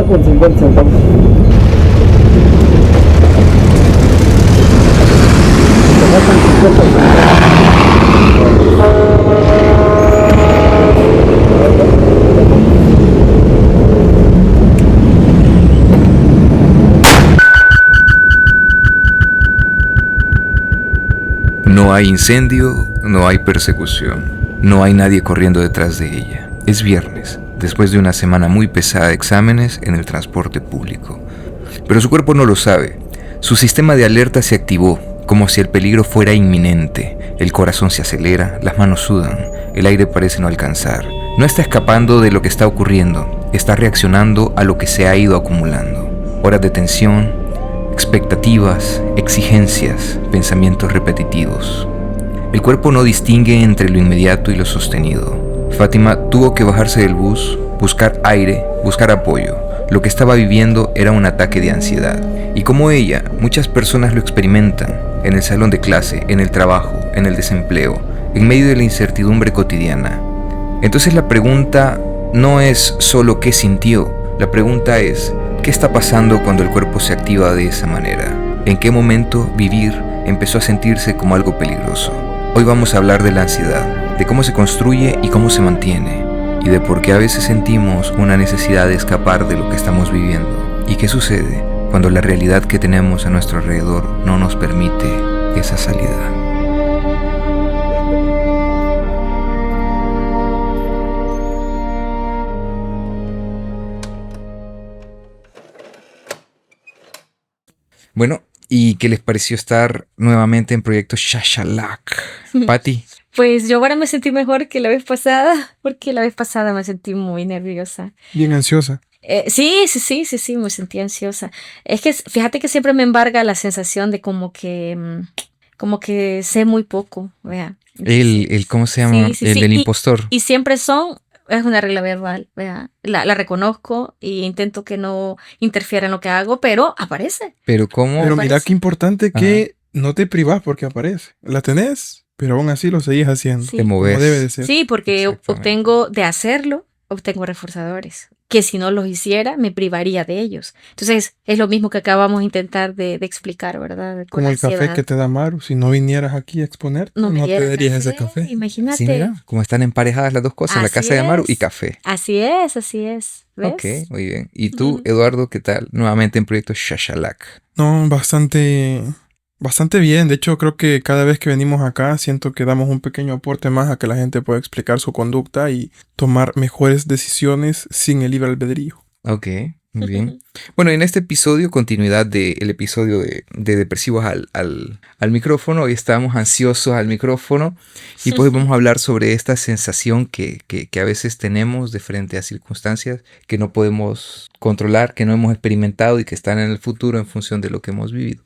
con 50 centavos. Te faltan 50 No hay incendio, no hay persecución, no hay nadie corriendo detrás de ella. Es viernes, después de una semana muy pesada de exámenes en el transporte público. Pero su cuerpo no lo sabe. Su sistema de alerta se activó, como si el peligro fuera inminente. El corazón se acelera, las manos sudan, el aire parece no alcanzar. No está escapando de lo que está ocurriendo, está reaccionando a lo que se ha ido acumulando. Horas de tensión, expectativas, exigencias, pensamientos repetitivos. El cuerpo no distingue entre lo inmediato y lo sostenido. Fátima tuvo que bajarse del bus, buscar aire, buscar apoyo. Lo que estaba viviendo era un ataque de ansiedad. Y como ella, muchas personas lo experimentan, en el salón de clase, en el trabajo, en el desempleo, en medio de la incertidumbre cotidiana. Entonces la pregunta no es solo qué sintió, la pregunta es ¿qué está pasando cuando el cuerpo se activa de esa manera? ¿En qué momento vivir empezó a sentirse como algo peligroso? Hoy vamos a hablar de la ansiedad, de cómo se construye y cómo se mantiene, y de por qué a veces sentimos una necesidad de escapar de lo que estamos viviendo, y qué sucede cuando la realidad que tenemos a nuestro alrededor no nos permite esa salida. Bueno, ¿y qué les pareció estar nuevamente en Proyecto Chachalak? Pati. Pues yo ahora me sentí mejor que la vez pasada, porque la vez pasada me sentí muy nerviosa. Bien ansiosa. Sí, me sentí ansiosa. Es que fíjate que siempre me embarga la sensación de como que sé muy poco, vea. ¿Cómo se llama? Del impostor. Y siempre es una regla verbal, vea. La reconozco y intento que no interfiera en lo que hago, pero aparece. Pero ¿cómo? Pero Aparece. mira qué importante que no te privas porque aparece. La tenés, pero aún así lo seguís haciendo. Sí. Te moves. Como debe de ser. Sí, porque obtengo reforzadores, que si no los hiciera me privaría de ellos. Entonces es lo mismo que acabamos de intentar de explicar, ¿verdad? Con Como el ansiedad. café que te da Maru. Si no vinieras aquí a exponer, No me te diera darías ese café. Imagínate. Sí, mira, como están emparejadas las dos cosas, la Así casa de Amaru y es. café. Así es. ¿Ves? Ok, muy bien. ¿Y tú, Ujú. Eduardo, qué tal? Nuevamente en Proyecto Chachalak. No, bastante bien. De hecho, creo que cada vez que venimos acá siento que damos un pequeño aporte más a que la gente pueda explicar su conducta y tomar mejores decisiones sin el libre albedrío. Ok, muy bien. Bueno, en este episodio, continuidad del episodio de Depresivos al micrófono, hoy estábamos ansiosos al micrófono y pues vamos a hablar sobre esta sensación que a veces tenemos de frente a circunstancias que no podemos controlar, que no hemos experimentado y que están en el futuro en función de lo que hemos vivido.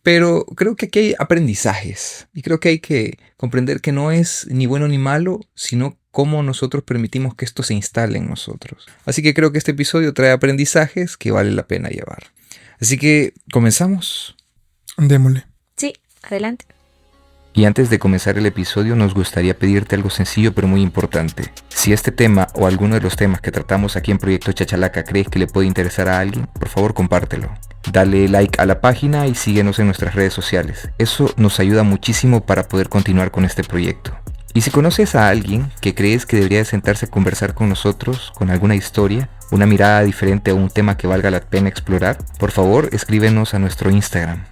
Pero creo que aquí hay aprendizajes y creo que hay que comprender que no es ni bueno ni malo, sino cómo nosotros permitimos que esto se instale en nosotros. Así que creo que este episodio trae aprendizajes que vale la pena llevar. Así que comenzamos. Démosle. Sí, adelante. Y antes de comenzar el episodio nos gustaría pedirte algo sencillo pero muy importante. Si este tema o alguno de los temas que tratamos aquí en Proyecto Chachalaca crees que le puede interesar a alguien, por favor compártelo. Dale like a la página y síguenos en nuestras redes sociales. Eso nos ayuda muchísimo para poder continuar con este proyecto. Y si conoces a alguien que crees que debería sentarse a conversar con nosotros, con alguna historia, una mirada diferente a un tema que valga la pena explorar, por favor escríbenos a nuestro Instagram.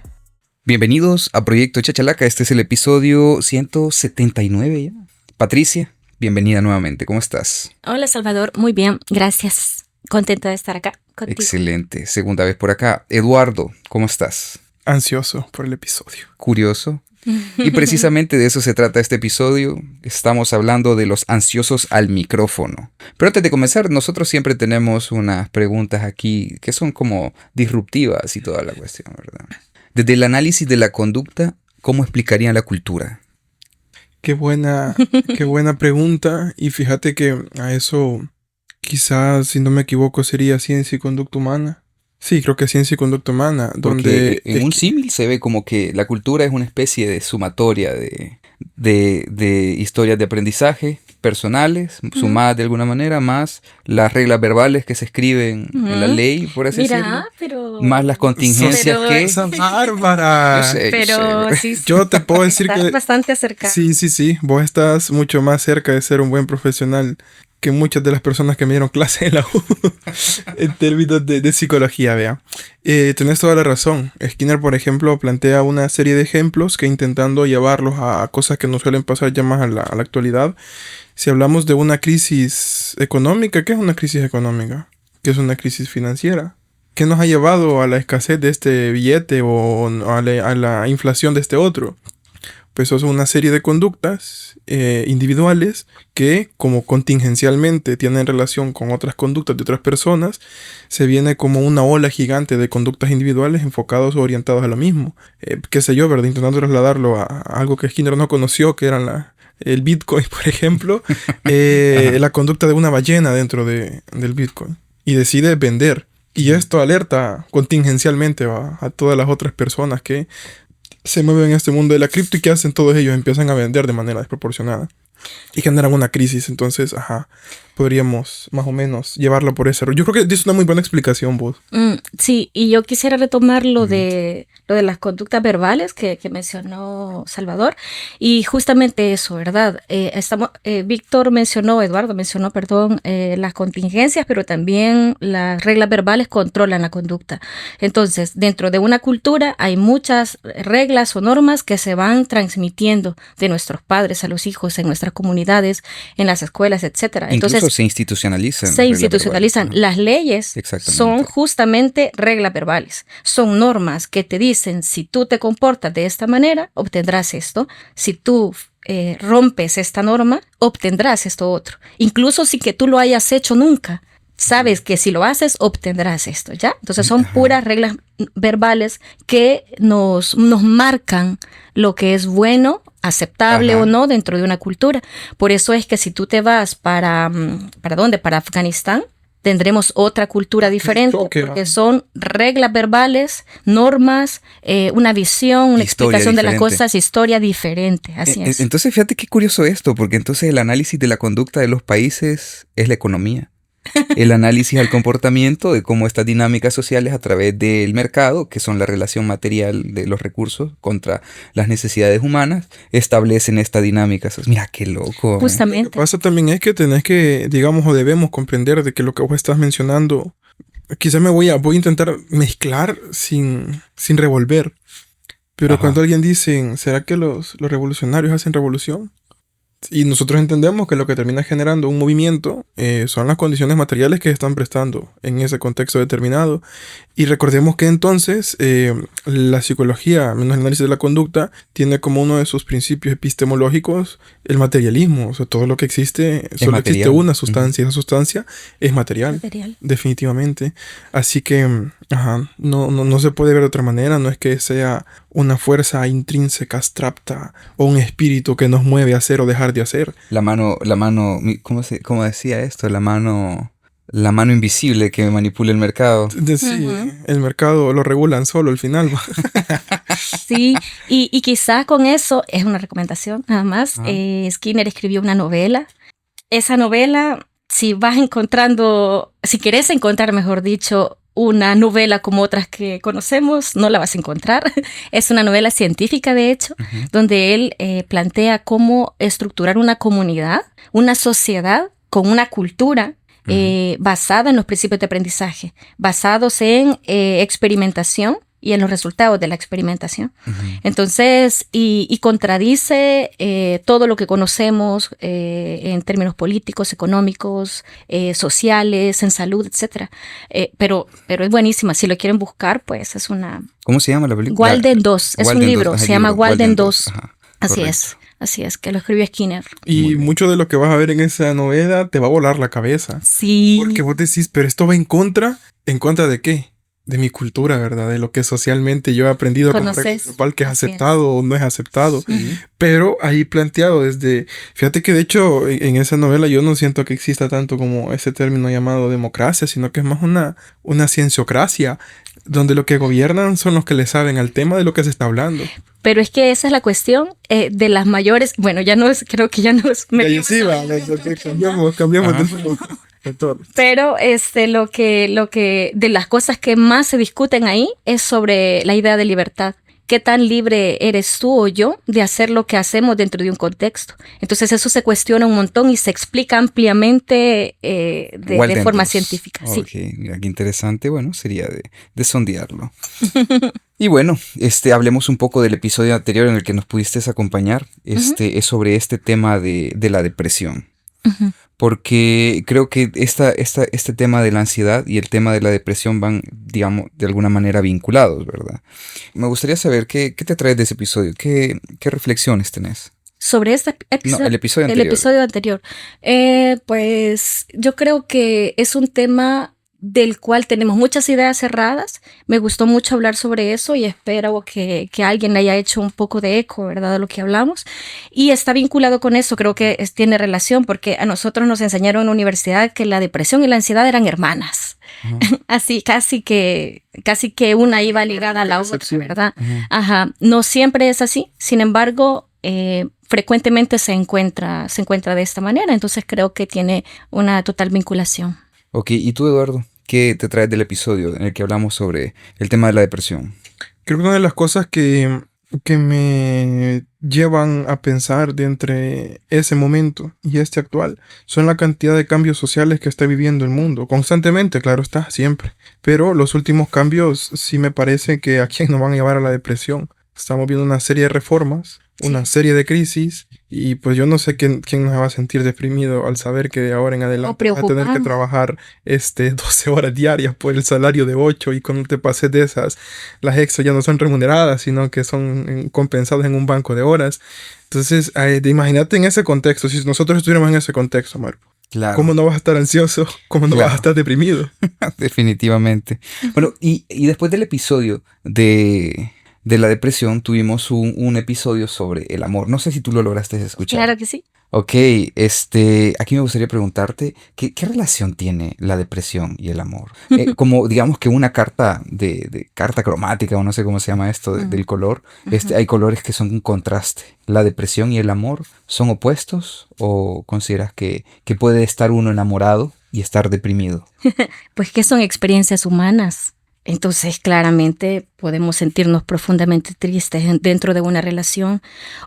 Bienvenidos a Proyecto Chachalaca, este es el episodio 179 ya. Patricia, bienvenida nuevamente, ¿cómo estás? Hola, Salvador. Muy bien, gracias. Contenta de estar acá contigo. Excelente, segunda vez por acá. Eduardo, ¿cómo estás? Ansioso por el episodio. Curioso. Y precisamente de eso se trata este episodio. Estamos hablando de los ansiosos al micrófono. Pero antes de comenzar, nosotros siempre tenemos unas preguntas aquí que son como disruptivas y toda la cuestión, ¿verdad? Desde el análisis de la conducta, ¿cómo explicarían la cultura? Qué buena pregunta. Y fíjate que a eso, quizás, si no me equivoco, sería ciencia y conducta humana. Sí, creo que ciencia y conducta humana. Porque en un símil se ve como que la cultura es una especie de sumatoria de historias de aprendizaje personales, sumadas de alguna manera, más las reglas verbales que se escriben en la ley, por así decirlo. Mira, pero... Más las contingencias Pero- que... Esa bárbara. Yo sé, Pero sí, Yo te puedo decir estás que bastante acercado. sí, vos estás mucho más cerca de ser un buen profesional que muchas de las personas que me dieron clase en la U en términos de psicología, vea. Tenés toda la razón. Skinner, por ejemplo, plantea una serie de ejemplos que intentando llevarlos a cosas que no suelen pasar ya más a la actualidad. Si hablamos de una crisis económica, ¿qué es una crisis económica? ¿Qué es una crisis financiera? ¿Qué nos ha llevado a la escasez de este billete o a la inflación de este otro? Pues son una serie de conductas individuales que, como contingencialmente tienen relación con otras conductas de otras personas, se viene como una ola gigante de conductas individuales enfocados o orientados a lo mismo. Qué sé yo, ¿verdad? Intentando trasladarlo a algo que Skinner no conoció, que eran el Bitcoin, por ejemplo, la conducta de una ballena dentro del Bitcoin. Y decide vender. Y esto alerta contingencialmente a todas las otras personas que se mueven en este mundo de la cripto y que hacen todos ellos, empiezan a vender de manera desproporcionada y generan una crisis. Entonces, podríamos más o menos llevarlo por ese. Yo creo que es una muy buena explicación, vos. Sí, y yo quisiera retomar lo de las conductas verbales que mencionó Salvador, y justamente eso, ¿verdad? Eduardo mencionó, perdón, las contingencias, pero también las reglas verbales controlan la conducta. Entonces, dentro de una cultura hay muchas reglas o normas que se van transmitiendo de nuestros padres a los hijos en nuestras comunidades, en las escuelas, etcétera. Incluso Entonces, se institucionalizan. se institucionalizan. Las leyes son justamente reglas verbales. Son normas que te dicen, si tú te comportas de esta manera, obtendrás esto. Si tú rompes esta norma, obtendrás esto otro. Incluso sin que tú lo hayas hecho nunca, sabes que si lo haces, obtendrás esto, ¿ya? Entonces son puras reglas verbales que nos marcan lo que es bueno, aceptable o no dentro de una cultura. Por eso es que si tú te vas ¿para dónde? Para Afganistán, tendremos otra cultura diferente, porque son reglas verbales, normas, una visión, una explicación de las cosas, historia diferente. Así es. Entonces, fíjate qué curioso esto, porque entonces el análisis de la conducta de los países es la economía. El análisis al comportamiento de cómo estas dinámicas sociales a través del mercado, que son la relación material de los recursos contra las necesidades humanas, establecen esta dinámica. Mira, qué loco. Justamente. Lo que pasa también es que tenés que, digamos, o debemos comprender de que lo que vos estás mencionando, quizás voy a intentar mezclar sin revolver. Pero cuando alguien dice, ¿será que los revolucionarios hacen revolución? Y nosotros entendemos que lo que termina generando un movimiento son las condiciones materiales que se están prestando en ese contexto determinado. Y recordemos que entonces la psicología, menos el análisis de la conducta, tiene como uno de sus principios epistemológicos el materialismo. O sea, todo lo que existe, solo existe una sustancia, y esa sustancia es material. Definitivamente. Así que no se puede ver de otra manera. No es que sea una fuerza intrínseca, abstracta, o un espíritu que nos mueve a hacer o dejar de hacer. La mano, ¿cómo decía esto? La mano invisible que manipula el mercado. Sí, el mercado lo regulan solo al final. Sí, y quizás con eso es una recomendación nada más. Skinner escribió una novela. Esa novela, si querés encontrar, mejor dicho, una novela como otras que conocemos, no la vas a encontrar. Es una novela científica, de hecho, donde él plantea cómo estructurar una comunidad, una sociedad con una cultura basada en los principios de aprendizaje, basados en experimentación y en los resultados de la experimentación. Entonces, y contradice todo lo que conocemos en términos políticos, económicos, sociales, en salud, etc. Pero es buenísima. Si lo quieren buscar, pues es una... ¿Cómo se llama la película? Walden 2. Es un libro. Se llama Walden 2. Así Correcto. es. Así es, que lo escribió Skinner. Y mucho de lo que vas a ver en esa novela te va a volar la cabeza. Sí. Porque vos decís, pero esto va ¿en contra de qué? de mi cultura, ¿verdad? De lo que socialmente yo he aprendido como Conoces. regla grupal que es Así es. aceptado o no es aceptado. Sí. Pero ahí planteado desde... Fíjate que de hecho en esa novela yo no siento que exista tanto como ese término llamado democracia, sino que es más una cienciocracia, donde lo que gobiernan son los que le saben al tema de lo que se está hablando. Pero es que esa es la cuestión de las mayores. Bueno, ya no es, creo que ya no es. Y ahí sí, va, cambiamos Ajá. de todo. Pero lo que de las cosas que más se discuten ahí es sobre la idea de libertad. ¿Qué tan libre eres tú o yo de hacer lo que hacemos dentro de un contexto? Entonces eso se cuestiona un montón y se explica ampliamente de forma científica. Sí. Ok, mira qué interesante. Bueno, sería de sondearlo. Y bueno, hablemos un poco del episodio anterior en el que nos pudiste acompañar. Es sobre este tema de la depresión. Ujú. Porque creo que este tema de la ansiedad y el tema de la depresión van, digamos, de alguna manera vinculados, ¿verdad? Me gustaría saber qué te traes de ese episodio, qué reflexiones tenés. Sobre este No, el episodio el anterior. episodio anterior. Pues yo creo que es un tema del cual tenemos muchas ideas cerradas. Me gustó mucho hablar sobre eso y espero que alguien le haya hecho un poco de eco, ¿verdad?, de lo que hablamos. Y está vinculado con eso, creo que tiene relación, porque a nosotros nos enseñaron en la universidad que la depresión y la ansiedad eran hermanas. Ajá. Así, casi que una iba ligada a la otra, ¿verdad? Ajá. Ajá. No siempre es así, sin embargo, frecuentemente se encuentra de esta manera, entonces creo que tiene una total vinculación. Ok, ¿y tú, Eduardo? ¿Qué te traes del episodio en el que hablamos sobre el tema de la depresión? Creo que una de las cosas que me llevan a pensar de entre ese momento y este actual son la cantidad de cambios sociales que está viviendo el mundo. Constantemente, claro está, siempre. Pero los últimos cambios sí me parece que aquí nos van a llevar a la depresión. Estamos viendo una serie de reformas, una serie de crisis, y pues yo no sé quién nos va a sentir deprimido al saber que de ahora en adelante vas a tener que trabajar 12 horas diarias por el salario de 8, y cuando te pases de esas, las extras ya no son remuneradas, sino que son compensadas en un banco de horas. Entonces, imagínate en ese contexto, si nosotros estuviéramos en ese contexto, Marco. Claro. ¿Cómo no vas a estar ansioso? ¿Cómo no vas a estar deprimido? Definitivamente. Bueno, y después del episodio de la depresión, tuvimos un episodio sobre el amor. No sé si tú lo lograste escuchar. Claro que sí. Ok, aquí me gustaría preguntarte, ¿qué relación tiene la depresión y el amor? Como digamos que una carta de carta cromática, o no sé cómo se llama esto, del color. Hay colores que son un contraste. ¿La depresión y el amor son opuestos? ¿O consideras que puede estar uno enamorado y estar deprimido? Pues que son experiencias humanas. Entonces, claramente podemos sentirnos profundamente tristes dentro de una relación,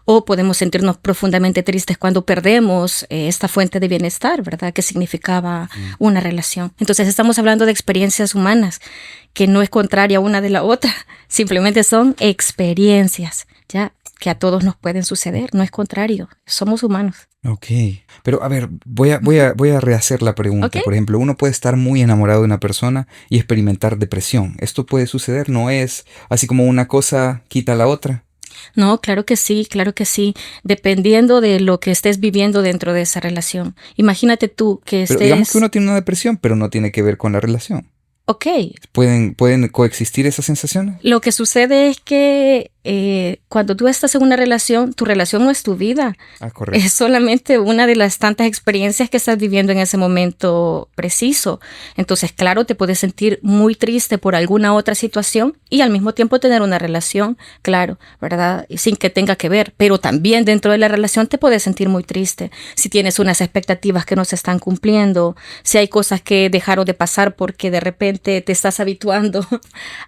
o podemos sentirnos profundamente tristes cuando perdemos esta fuente de bienestar, ¿verdad?, que significaba una relación. Entonces, estamos hablando de experiencias humanas, que no es contraria una de la otra, simplemente son experiencias, ¿ya?, que a todos nos pueden suceder, no es contrario, somos humanos. Ok, pero a ver, voy a rehacer la pregunta. Okay. Por ejemplo, uno puede estar muy enamorado de una persona y experimentar depresión. ¿Esto puede suceder? ¿No es así como una cosa quita la otra? No, claro que sí, dependiendo de lo que estés viviendo dentro de esa relación. Imagínate tú que Pero estés... digamos que uno tiene una depresión, pero no tiene que ver con la relación. Ok. ¿Pueden coexistir esas sensaciones? Lo que sucede es que cuando tú estás en una relación, tu relación no es tu vida. Ah, correcto. Es solamente una de las tantas experiencias que estás viviendo en ese momento preciso. Entonces, claro, te puedes sentir muy triste por alguna otra situación y al mismo tiempo tener una relación, claro, ¿verdad?, sin que tenga que ver. Pero también dentro de la relación te puedes sentir muy triste si tienes unas expectativas que no se están cumpliendo, si hay cosas que dejaron de pasar porque de repente te estás habituando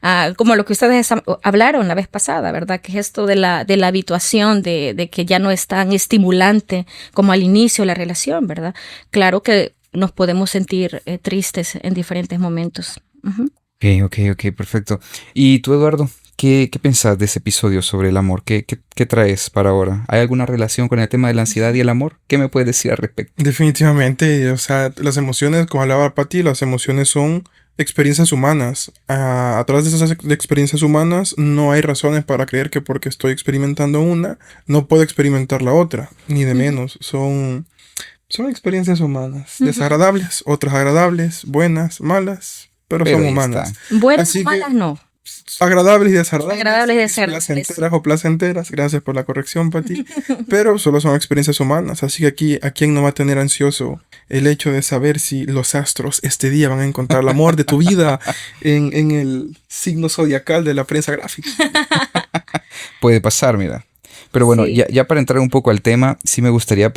a, como lo que ustedes hablaron la vez pasada, ¿verdad?, que es esto de la habituación, de que ya no es tan estimulante como al inicio de la relación, ¿verdad? Claro que nos podemos sentir tristes en diferentes momentos. Uh-huh. Ok, perfecto. ¿Y tú, Eduardo, qué pensás de ese episodio sobre el amor? ¿Qué traes para ahora? ¿Hay alguna relación con el tema de la ansiedad y el amor? ¿Qué me puedes decir al respecto? Definitivamente, o sea, las emociones, como hablaba Patti, las emociones son experiencias humanas. A través de esas experiencias humanas no hay razones para creer que porque estoy experimentando una, no puedo experimentar la otra, ni de menos. Son experiencias humanas, desagradables, otras agradables, buenas, malas. pero Pero son ahí humanas. está. Buenas Así o malas que- no. Agradables y desagradables. Agradables y desagradables. Placenteras o placenteras. Gracias por la corrección, Pati. Pero solo son experiencias humanas. Así que aquí, ¿a quién no va a tener ansioso el hecho de saber si los astros este día van a encontrar el amor de tu vida en el signo zodiacal de la prensa gráfica? Puede pasar, mira. Pero bueno, Sí. ya para entrar un poco al tema, sí me gustaría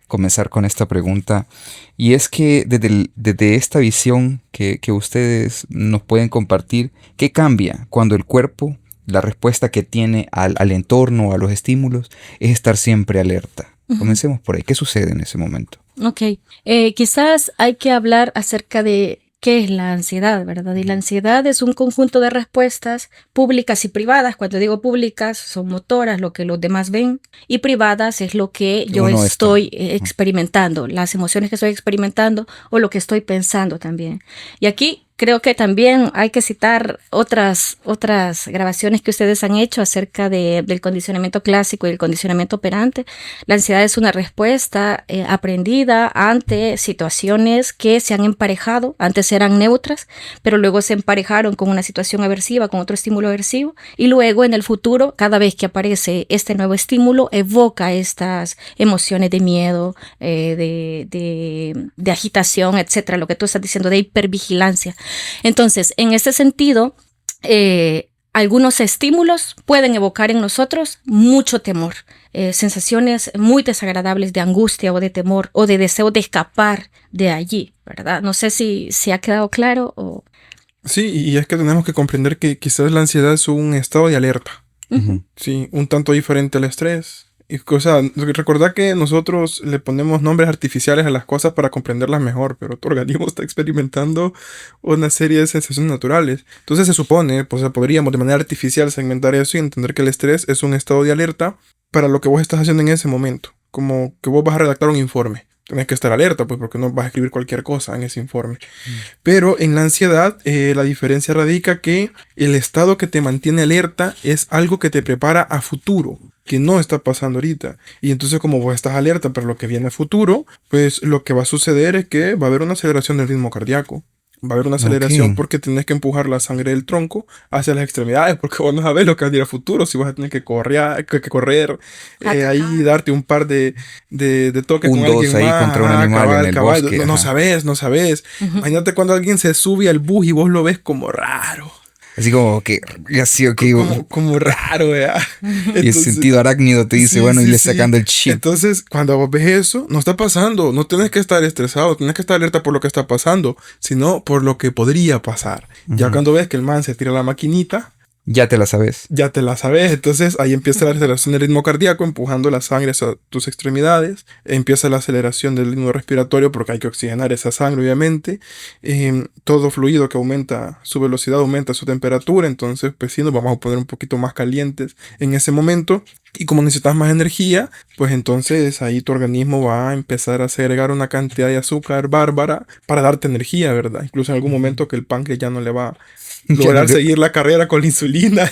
comenzar con esta pregunta. Y es que desde esta visión que ustedes nos pueden compartir, ¿qué cambia cuando el cuerpo, la respuesta que tiene al entorno, a los estímulos, es estar siempre alerta? Comencemos por ahí. ¿Qué sucede en ese momento? Ok. Quizás hay que hablar acerca de qué es la ansiedad, ¿verdad? Y la ansiedad es un conjunto de respuestas públicas y privadas. Cuando digo públicas, son motoras, lo que los demás ven, y privadas es lo que yo Uno estoy experimentando, las emociones que estoy experimentando o lo que estoy pensando también. Y aquí creo que también hay que citar otras grabaciones que ustedes han hecho acerca del condicionamiento clásico y el condicionamiento operante. La ansiedad es una respuesta aprendida ante situaciones que se han emparejado. Antes eran neutras, pero luego se emparejaron con una situación aversiva, con otro estímulo aversivo, y luego en el futuro, cada vez que aparece este nuevo estímulo, evoca estas emociones de miedo, de agitación, etcétera, lo que tú estás diciendo, de hipervigilancia. Entonces, en ese sentido, algunos estímulos pueden evocar en nosotros mucho temor, sensaciones muy desagradables de angustia o de temor o de deseo de escapar de allí, ¿verdad? No sé si ha quedado claro o... Sí, y es que tenemos que comprender que quizás la ansiedad es un estado de alerta. Sí, un tanto diferente al estrés. Y, o sea, recordad que nosotros le ponemos nombres artificiales a las cosas para comprenderlas mejor, pero tu organismo está experimentando una serie de sensaciones naturales. Entonces se supone, pues podríamos de manera artificial segmentar eso y entender que el estrés es un estado de alerta para lo que vos estás haciendo en ese momento. Como que vos vas a redactar un informe. Tenés que estar alerta, pues, porque no vas a escribir cualquier cosa en ese informe. Pero en la ansiedad, la diferencia radica que el estado que te mantiene alerta es algo que te prepara a futuro, que no está pasando ahorita. Y entonces, como vos estás alerta para lo que viene a futuro, pues lo que va a suceder es que va a haber una aceleración del ritmo cardíaco. Va a haber una aceleración porque tenés que empujar la sangre del tronco hacia las extremidades, porque vos no sabés lo que va a ir a futuro, si vas a tener que correr ahí darte un par de toques Un con alguien dos ahí más, contra un animal en el bosque. No Ajá. sabés. Imagínate cuando alguien se sube al bus y vos lo ves como raro. Así como que, así, ok. Como raro, ¿verdad? Y el sentido arácnido te dice, sí, bueno, sí, y le sí. sacando el chip. Entonces, cuando vos ves eso, no está pasando. No tenés que estar estresado, tenés que estar alerta por lo que está pasando, sino por lo que podría pasar. Ya cuando ves que el man se tira la maquinita, Ya te la sabes. ya te la sabes. Entonces ahí empieza la aceleración del ritmo cardíaco, empujando la sangre hacia tus extremidades. Empieza la aceleración del ritmo respiratorio porque hay que oxigenar esa sangre, obviamente. Todo fluido que aumenta su velocidad, aumenta su temperatura. Entonces, pues sí, nos vamos a poner un poquito más calientes en ese momento. Y como necesitas más energía, pues entonces ahí tu organismo va a empezar a segregar una cantidad de azúcar bárbara para darte energía, ¿verdad? Incluso en algún momento que el páncreas ya no le va a lograr seguir la carrera con la insulina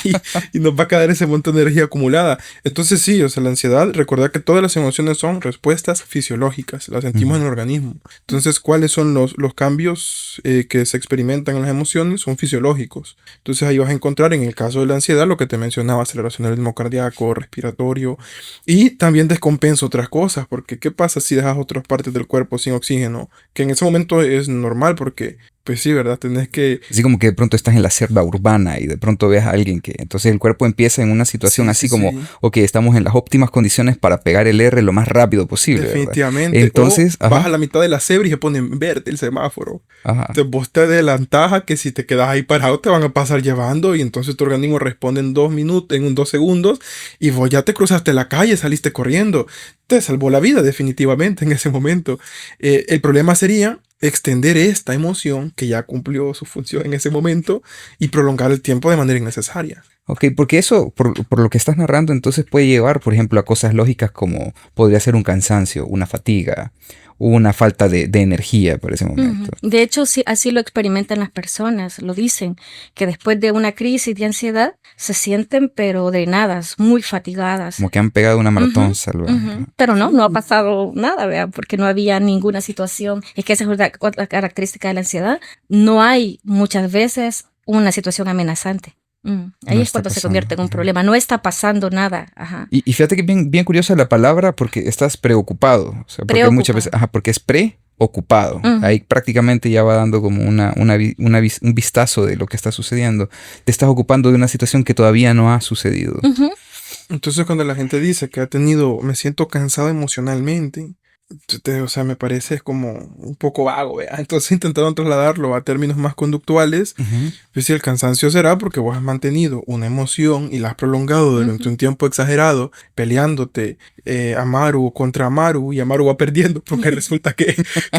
y nos va a quedar ese montón de energía acumulada. Entonces sí, o sea, la ansiedad, recordad que todas las emociones son respuestas fisiológicas, las sentimos en el organismo. Entonces, ¿cuáles son los cambios que se experimentan en las emociones? Son fisiológicos. Entonces ahí vas a encontrar en el caso de la ansiedad lo que te mencionaba, aceleración del ritmo cardíaco, respiratorio, y también descompensa otras cosas, porque ¿qué pasa si dejas otras partes del cuerpo sin oxígeno? Que en ese momento es normal porque pues sí, ¿verdad? Tenés que... Así como que de pronto estás en la selva urbana y de pronto ves a alguien que... Entonces el cuerpo empieza en una situación así como, ok, estamos en las óptimas condiciones para pegar el R lo más rápido posible. Definitivamente. ¿Verdad? Entonces, vas a la mitad de la cebra y se pone en verde el semáforo. Ajá. Entonces vos te adelantás que si te quedas ahí parado te van a pasar llevando y entonces tu organismo responde en 2 minutos, en 2 segundos y vos ya te cruzaste la calle, saliste corriendo. Te salvó la vida definitivamente en ese momento. El problema sería extender esta emoción que ya cumplió su función en ese momento y prolongar el tiempo de manera innecesaria. Ok, porque eso, por lo que estás narrando, entonces puede llevar, por ejemplo, a cosas lógicas como podría ser un cansancio, una fatiga, una falta de energía por ese momento. De hecho, sí, así lo experimentan las personas, lo dicen, que después de una crisis de ansiedad se sienten pero drenadas, muy fatigadas. Como que han pegado una maratón salvaje. Pero no ha pasado nada, ¿verdad? Porque no había ninguna situación. Es que esa es otra característica de la ansiedad. No hay muchas veces una situación amenazante. Ahí No es está cuando se pasando. convierte en un problema. No está pasando nada. Ajá. Y fíjate que bien curiosa la palabra porque estás preocupado. O sea, porque muchas veces, porque es preocupado. Ahí prácticamente ya va dando como un vistazo de lo que está sucediendo. Te estás ocupando de una situación que todavía no ha sucedido. Entonces cuando la gente dice que me siento cansado emocionalmente, o sea, me parece como un poco vago, ¿verdad? Entonces intentaron trasladarlo a términos más conductuales. Pues si el cansancio será porque vos has mantenido una emoción y la has prolongado durante un tiempo exagerado, peleándote Amaru contra Amaru, y Amaru va perdiendo porque resulta que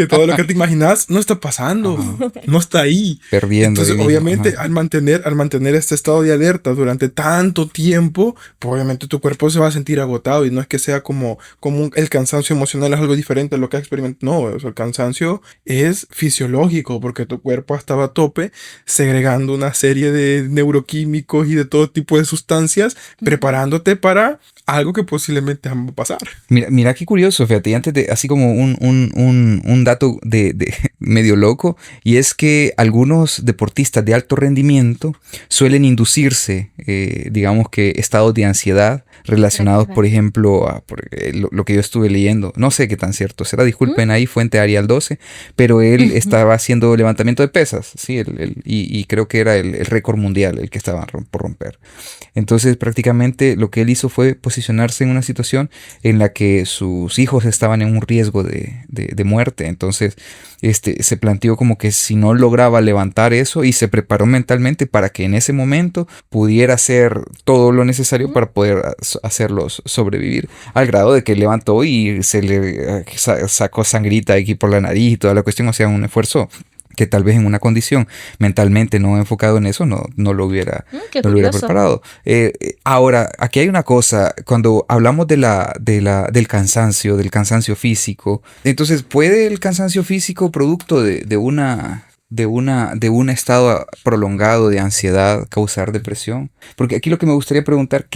todo lo que te imaginas no está pasando, no está ahí. Perdiendo. Entonces, obviamente, al mantener este estado de alerta durante tanto tiempo, pues obviamente tu cuerpo se va a sentir agotado, y no es que sea como el cansancio emocional es algo diferente a lo que has experimentado. No, o sea, el cansancio es fisiológico porque tu cuerpo estaba a tope segregando una serie de neuroquímicos y de todo tipo de sustancias, preparándote para algo que posiblemente va a pasar. Mira qué curioso, fíjate, y antes de, así como un dato de medio loco, y es que algunos deportistas de alto rendimiento suelen inducirse, digamos que estados de ansiedad relacionados, por ejemplo, a lo que yo estuve leyendo. No sé qué tan cierto será, disculpen ahí, fuente Arial 12, pero él estaba haciendo levantamiento de pesas, ¿sí? Y creo que era el récord mundial el que estaba por romper. Entonces, prácticamente lo que él hizo fue posicionarse en una situación en la que sus hijos estaban en un riesgo de muerte. Entonces, se planteó como que si no lograba levantar eso, y se preparó mentalmente para que en ese momento pudiera hacer todo lo necesario para poder hacerlos sobrevivir, al grado de que levantó y se le sacó sangrita aquí por la nariz y toda la cuestión. O sea, un esfuerzo que tal vez en una condición mentalmente no enfocado en eso no lo hubiera preparado. Ahora, aquí hay una cosa, cuando hablamos del cansancio físico, entonces, ¿puede el cansancio físico producto de un estado prolongado de ansiedad causar depresión? Porque aquí lo que me gustaría preguntar,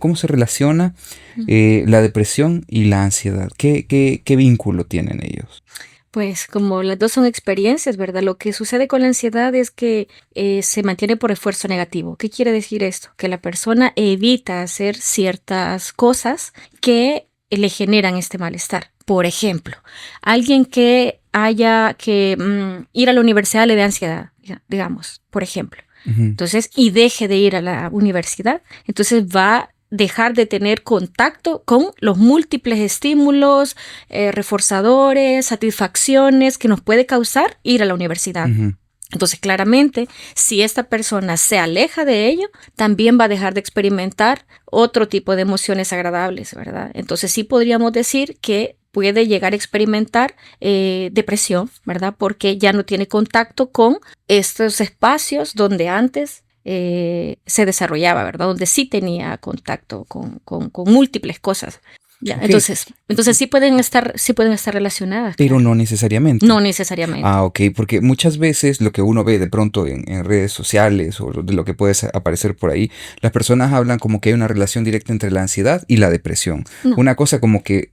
¿cómo se relaciona la depresión y la ansiedad? ¿Qué vínculo tienen ellos? Pues como las dos son experiencias, ¿verdad? Lo que sucede con la ansiedad es que se mantiene por esfuerzo negativo. ¿Qué quiere decir esto? Que la persona evita hacer ciertas cosas que le generan este malestar. Por ejemplo, alguien que haya que ir a la universidad le dé ansiedad, digamos, por ejemplo. Entonces, y deje de ir a la universidad, entonces va a dejar de tener contacto con los múltiples estímulos, reforzadores, satisfacciones que nos puede causar ir a la universidad. Entonces, claramente, si esta persona se aleja de ello, también va a dejar de experimentar otro tipo de emociones agradables, ¿verdad? Entonces, sí podríamos decir que puede llegar a experimentar depresión, ¿verdad? Porque ya no tiene contacto con estos espacios donde antes se desarrollaba, ¿verdad? Donde sí tenía contacto con múltiples cosas. Ya, okay. Entonces sí pueden estar relacionadas. Pero claro, no necesariamente. No necesariamente. Ok, porque muchas veces lo que uno ve de pronto en redes sociales o de lo que puede aparecer por ahí, las personas hablan como que hay una relación directa entre la ansiedad y la depresión. No. Una cosa como que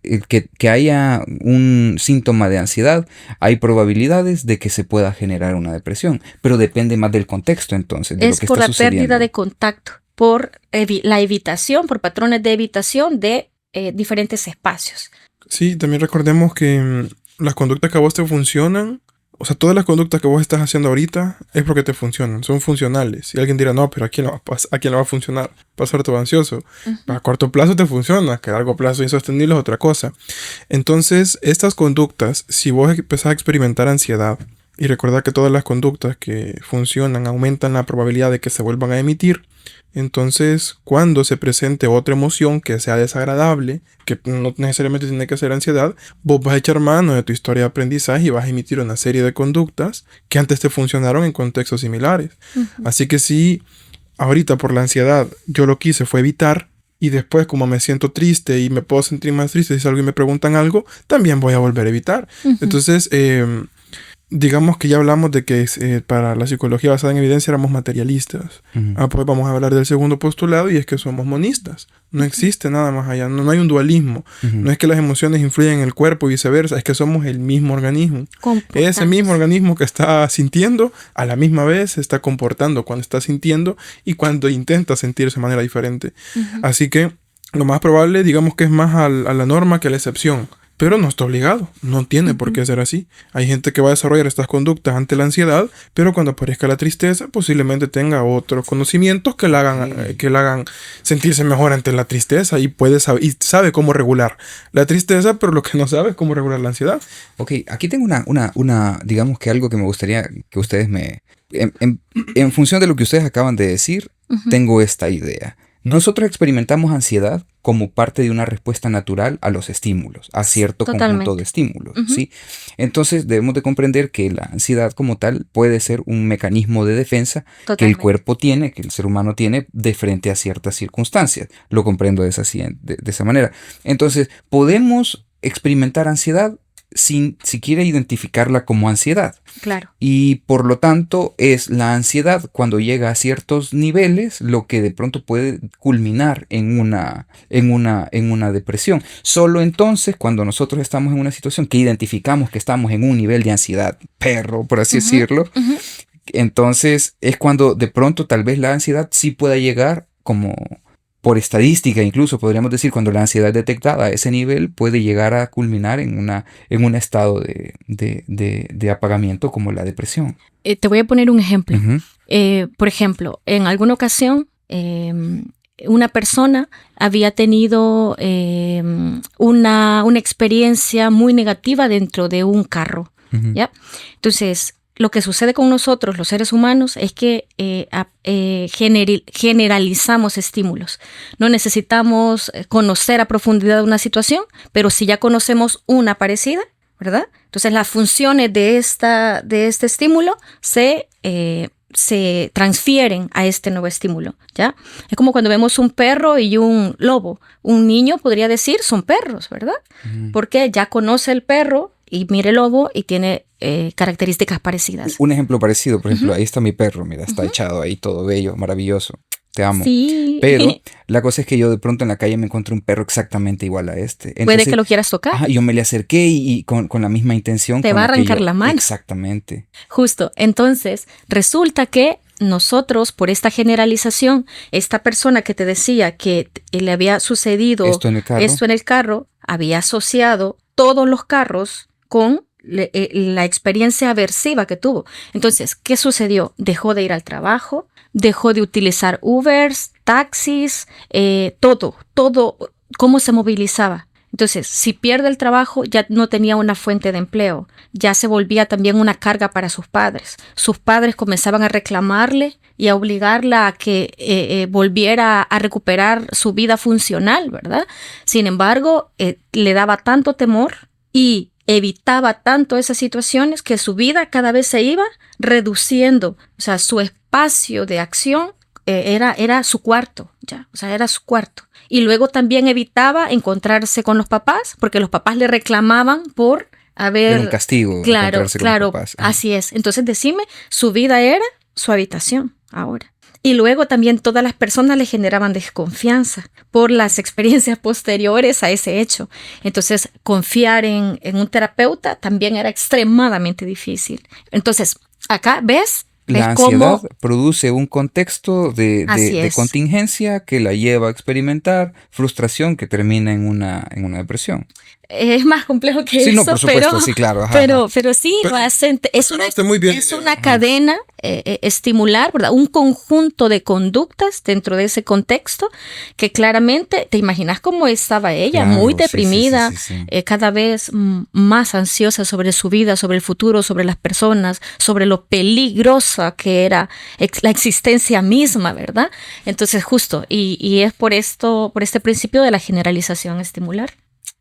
haya un síntoma de ansiedad, hay probabilidades de que se pueda generar una depresión, pero depende más del contexto entonces, de lo que está sucediendo. Es por la pérdida de contacto, por la evitación, por patrones de evitación de diferentes espacios. Sí, también recordemos que las conductas que a vos te funcionan, o sea, todas las conductas que vos estás haciendo ahorita es porque te funcionan, son funcionales. Y alguien dirá, no, pero ¿a quién le va a funcionar? Pasar todo ansioso. A corto plazo te funciona, que a largo plazo insostenible es otra cosa. Entonces, estas conductas, si vos empezás a experimentar ansiedad, y recordar que todas las conductas que funcionan aumentan la probabilidad de que se vuelvan a emitir, entonces cuando se presente otra emoción que sea desagradable, que no necesariamente tiene que ser ansiedad, vos vas a echar mano de tu historia de aprendizaje y vas a emitir una serie de conductas que antes te funcionaron en contextos similares. Así que si ahorita por la ansiedad yo lo que hice fue evitar y después como me siento triste y me puedo sentir más triste si salgo y me preguntan algo, también voy a volver a evitar. Entonces, digamos que ya hablamos de que para la psicología basada en evidencia éramos materialistas. Pues vamos a hablar del segundo postulado y es que somos monistas. No existe nada más allá, no hay un dualismo. No es que las emociones influyen en el cuerpo y viceversa, es que somos el mismo organismo. Ese mismo organismo que está sintiendo, a la misma vez se está comportando cuando está sintiendo y cuando intenta sentirse de manera diferente. Así que lo más probable, digamos que es más a la norma que a la excepción. Pero no está obligado, no tiene por qué ser así. Hay gente que va a desarrollar estas conductas ante la ansiedad, pero cuando aparezca la tristeza, posiblemente tenga otros conocimientos que la hagan sentirse mejor ante la tristeza y sabe cómo regular la tristeza, pero lo que no sabe es cómo regular la ansiedad. Ok, aquí tengo una digamos que algo que me gustaría que ustedes en función de lo que ustedes acaban de decir, tengo esta idea. Nosotros experimentamos ansiedad como parte de una respuesta natural a los estímulos, a cierto conjunto de estímulos, ¿sí? Entonces debemos de comprender que la ansiedad como tal puede ser un mecanismo de defensa que el cuerpo tiene, que el ser humano tiene de frente a ciertas circunstancias. Lo comprendo de esa manera. Entonces, podemos experimentar ansiedad sin siquiera identificarla como ansiedad. Claro. Y por lo tanto es la ansiedad cuando llega a ciertos niveles lo que de pronto puede culminar en una depresión. Solo entonces cuando nosotros estamos en una situación que identificamos que estamos en un nivel de ansiedad perro, por así decirlo, entonces es cuando de pronto tal vez la ansiedad sí pueda llegar como... Por estadística, incluso podríamos decir, cuando la ansiedad es detectada a ese nivel, puede llegar a culminar en un estado de apagamiento como la depresión. Te voy a poner un ejemplo. Por ejemplo, en alguna ocasión, una persona había tenido una experiencia muy negativa dentro de un carro. ¿Ya? Entonces, lo que sucede con nosotros, los seres humanos, es que generalizamos estímulos. No necesitamos conocer a profundidad una situación, pero si ya conocemos una parecida, ¿verdad? Entonces las funciones de este estímulo se transfieren a este nuevo estímulo, ¿ya? Es como cuando vemos un perro y un lobo. Un niño podría decir, son perros, ¿verdad? Porque ya conoce el perro y mira el lobo y tiene características parecidas. Un ejemplo parecido, por ejemplo, ahí está mi perro, mira, está echado ahí, todo bello, maravilloso. Te amo. Sí. Pero la cosa es que yo de pronto en la calle me encontré un perro exactamente igual a este. Entonces, puede que lo quieras tocar. Yo me le acerqué y con la misma intención. Te va a arrancar la mano. Exactamente. Justo. Entonces, resulta que nosotros, por esta generalización, esta persona que te decía que le había sucedido esto en el carro, había asociado todos los carros con la experiencia aversiva que tuvo. Entonces, ¿qué sucedió? Dejó de ir al trabajo, dejó de utilizar Ubers, taxis, todo, cómo se movilizaba. Entonces, si pierde el trabajo, ya no tenía una fuente de empleo, ya se volvía también una carga para sus padres. Sus padres comenzaban a reclamarle y a obligarla a que volviera a recuperar su vida funcional, ¿verdad? Sin embargo, le daba tanto temor y evitaba tanto esas situaciones que su vida cada vez se iba reduciendo. O sea, su espacio de acción era su cuarto, ya, o sea, era su cuarto. Y luego también evitaba encontrarse con los papás, porque los papás le reclamaban por haber... Era un castigo. Claro, encontrarse con los papás. Así es. Entonces, decime, su vida era su habitación ahora. Y luego también todas las personas le generaban desconfianza por las experiencias posteriores a ese hecho. Entonces, confiar en un terapeuta también era extremadamente difícil. Entonces, acá, ¿ves? La ansiedad produce un contexto de contingencia que la lleva a experimentar frustración que termina en una depresión. Es más complejo que eso. Sí, no, por supuesto, pero, sí, claro. Ajá, pero sí, es una cadena estimular, ¿verdad? Un conjunto de conductas dentro de ese contexto que claramente, te imaginas cómo estaba ella, claro, muy deprimida, sí. Cada vez más ansiosa sobre su vida, sobre el futuro, sobre las personas, sobre lo peligrosa que era la existencia misma, ¿verdad? Entonces, justo, y es por este principio de la generalización estimular.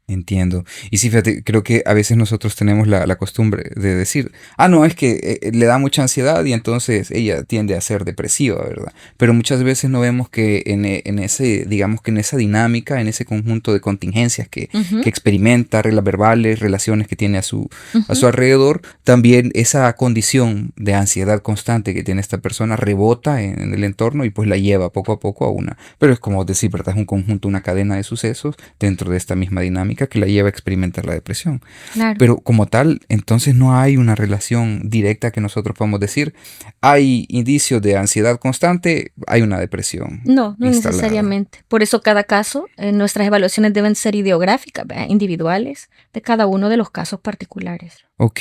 Entiendo. Y sí, fíjate, creo que a veces nosotros tenemos la costumbre de decir, no, es que le da mucha ansiedad y entonces ella tiende a ser depresiva, ¿verdad? Pero muchas veces no vemos que en ese, digamos que en esa dinámica, en ese conjunto de contingencias que Ujú, experimenta, reglas verbales, relaciones que tiene a su ujú. alrededor, también esa condición de ansiedad constante que tiene esta persona rebota en el entorno y pues la lleva poco a poco a una. Pero es como decir, ¿verdad? Es un conjunto, una cadena de sucesos dentro de esta misma dinámica que la lleva a experimentar la depresión. Claro. Pero como tal, entonces no hay una relación directa que nosotros podamos decir, hay indicios de ansiedad constante, hay una depresión No, no instalada. necesariamente. Por eso cada caso, nuestras evaluaciones deben ser ideográficas, ¿verdad? Individuales, de cada uno de los casos particulares. Ok,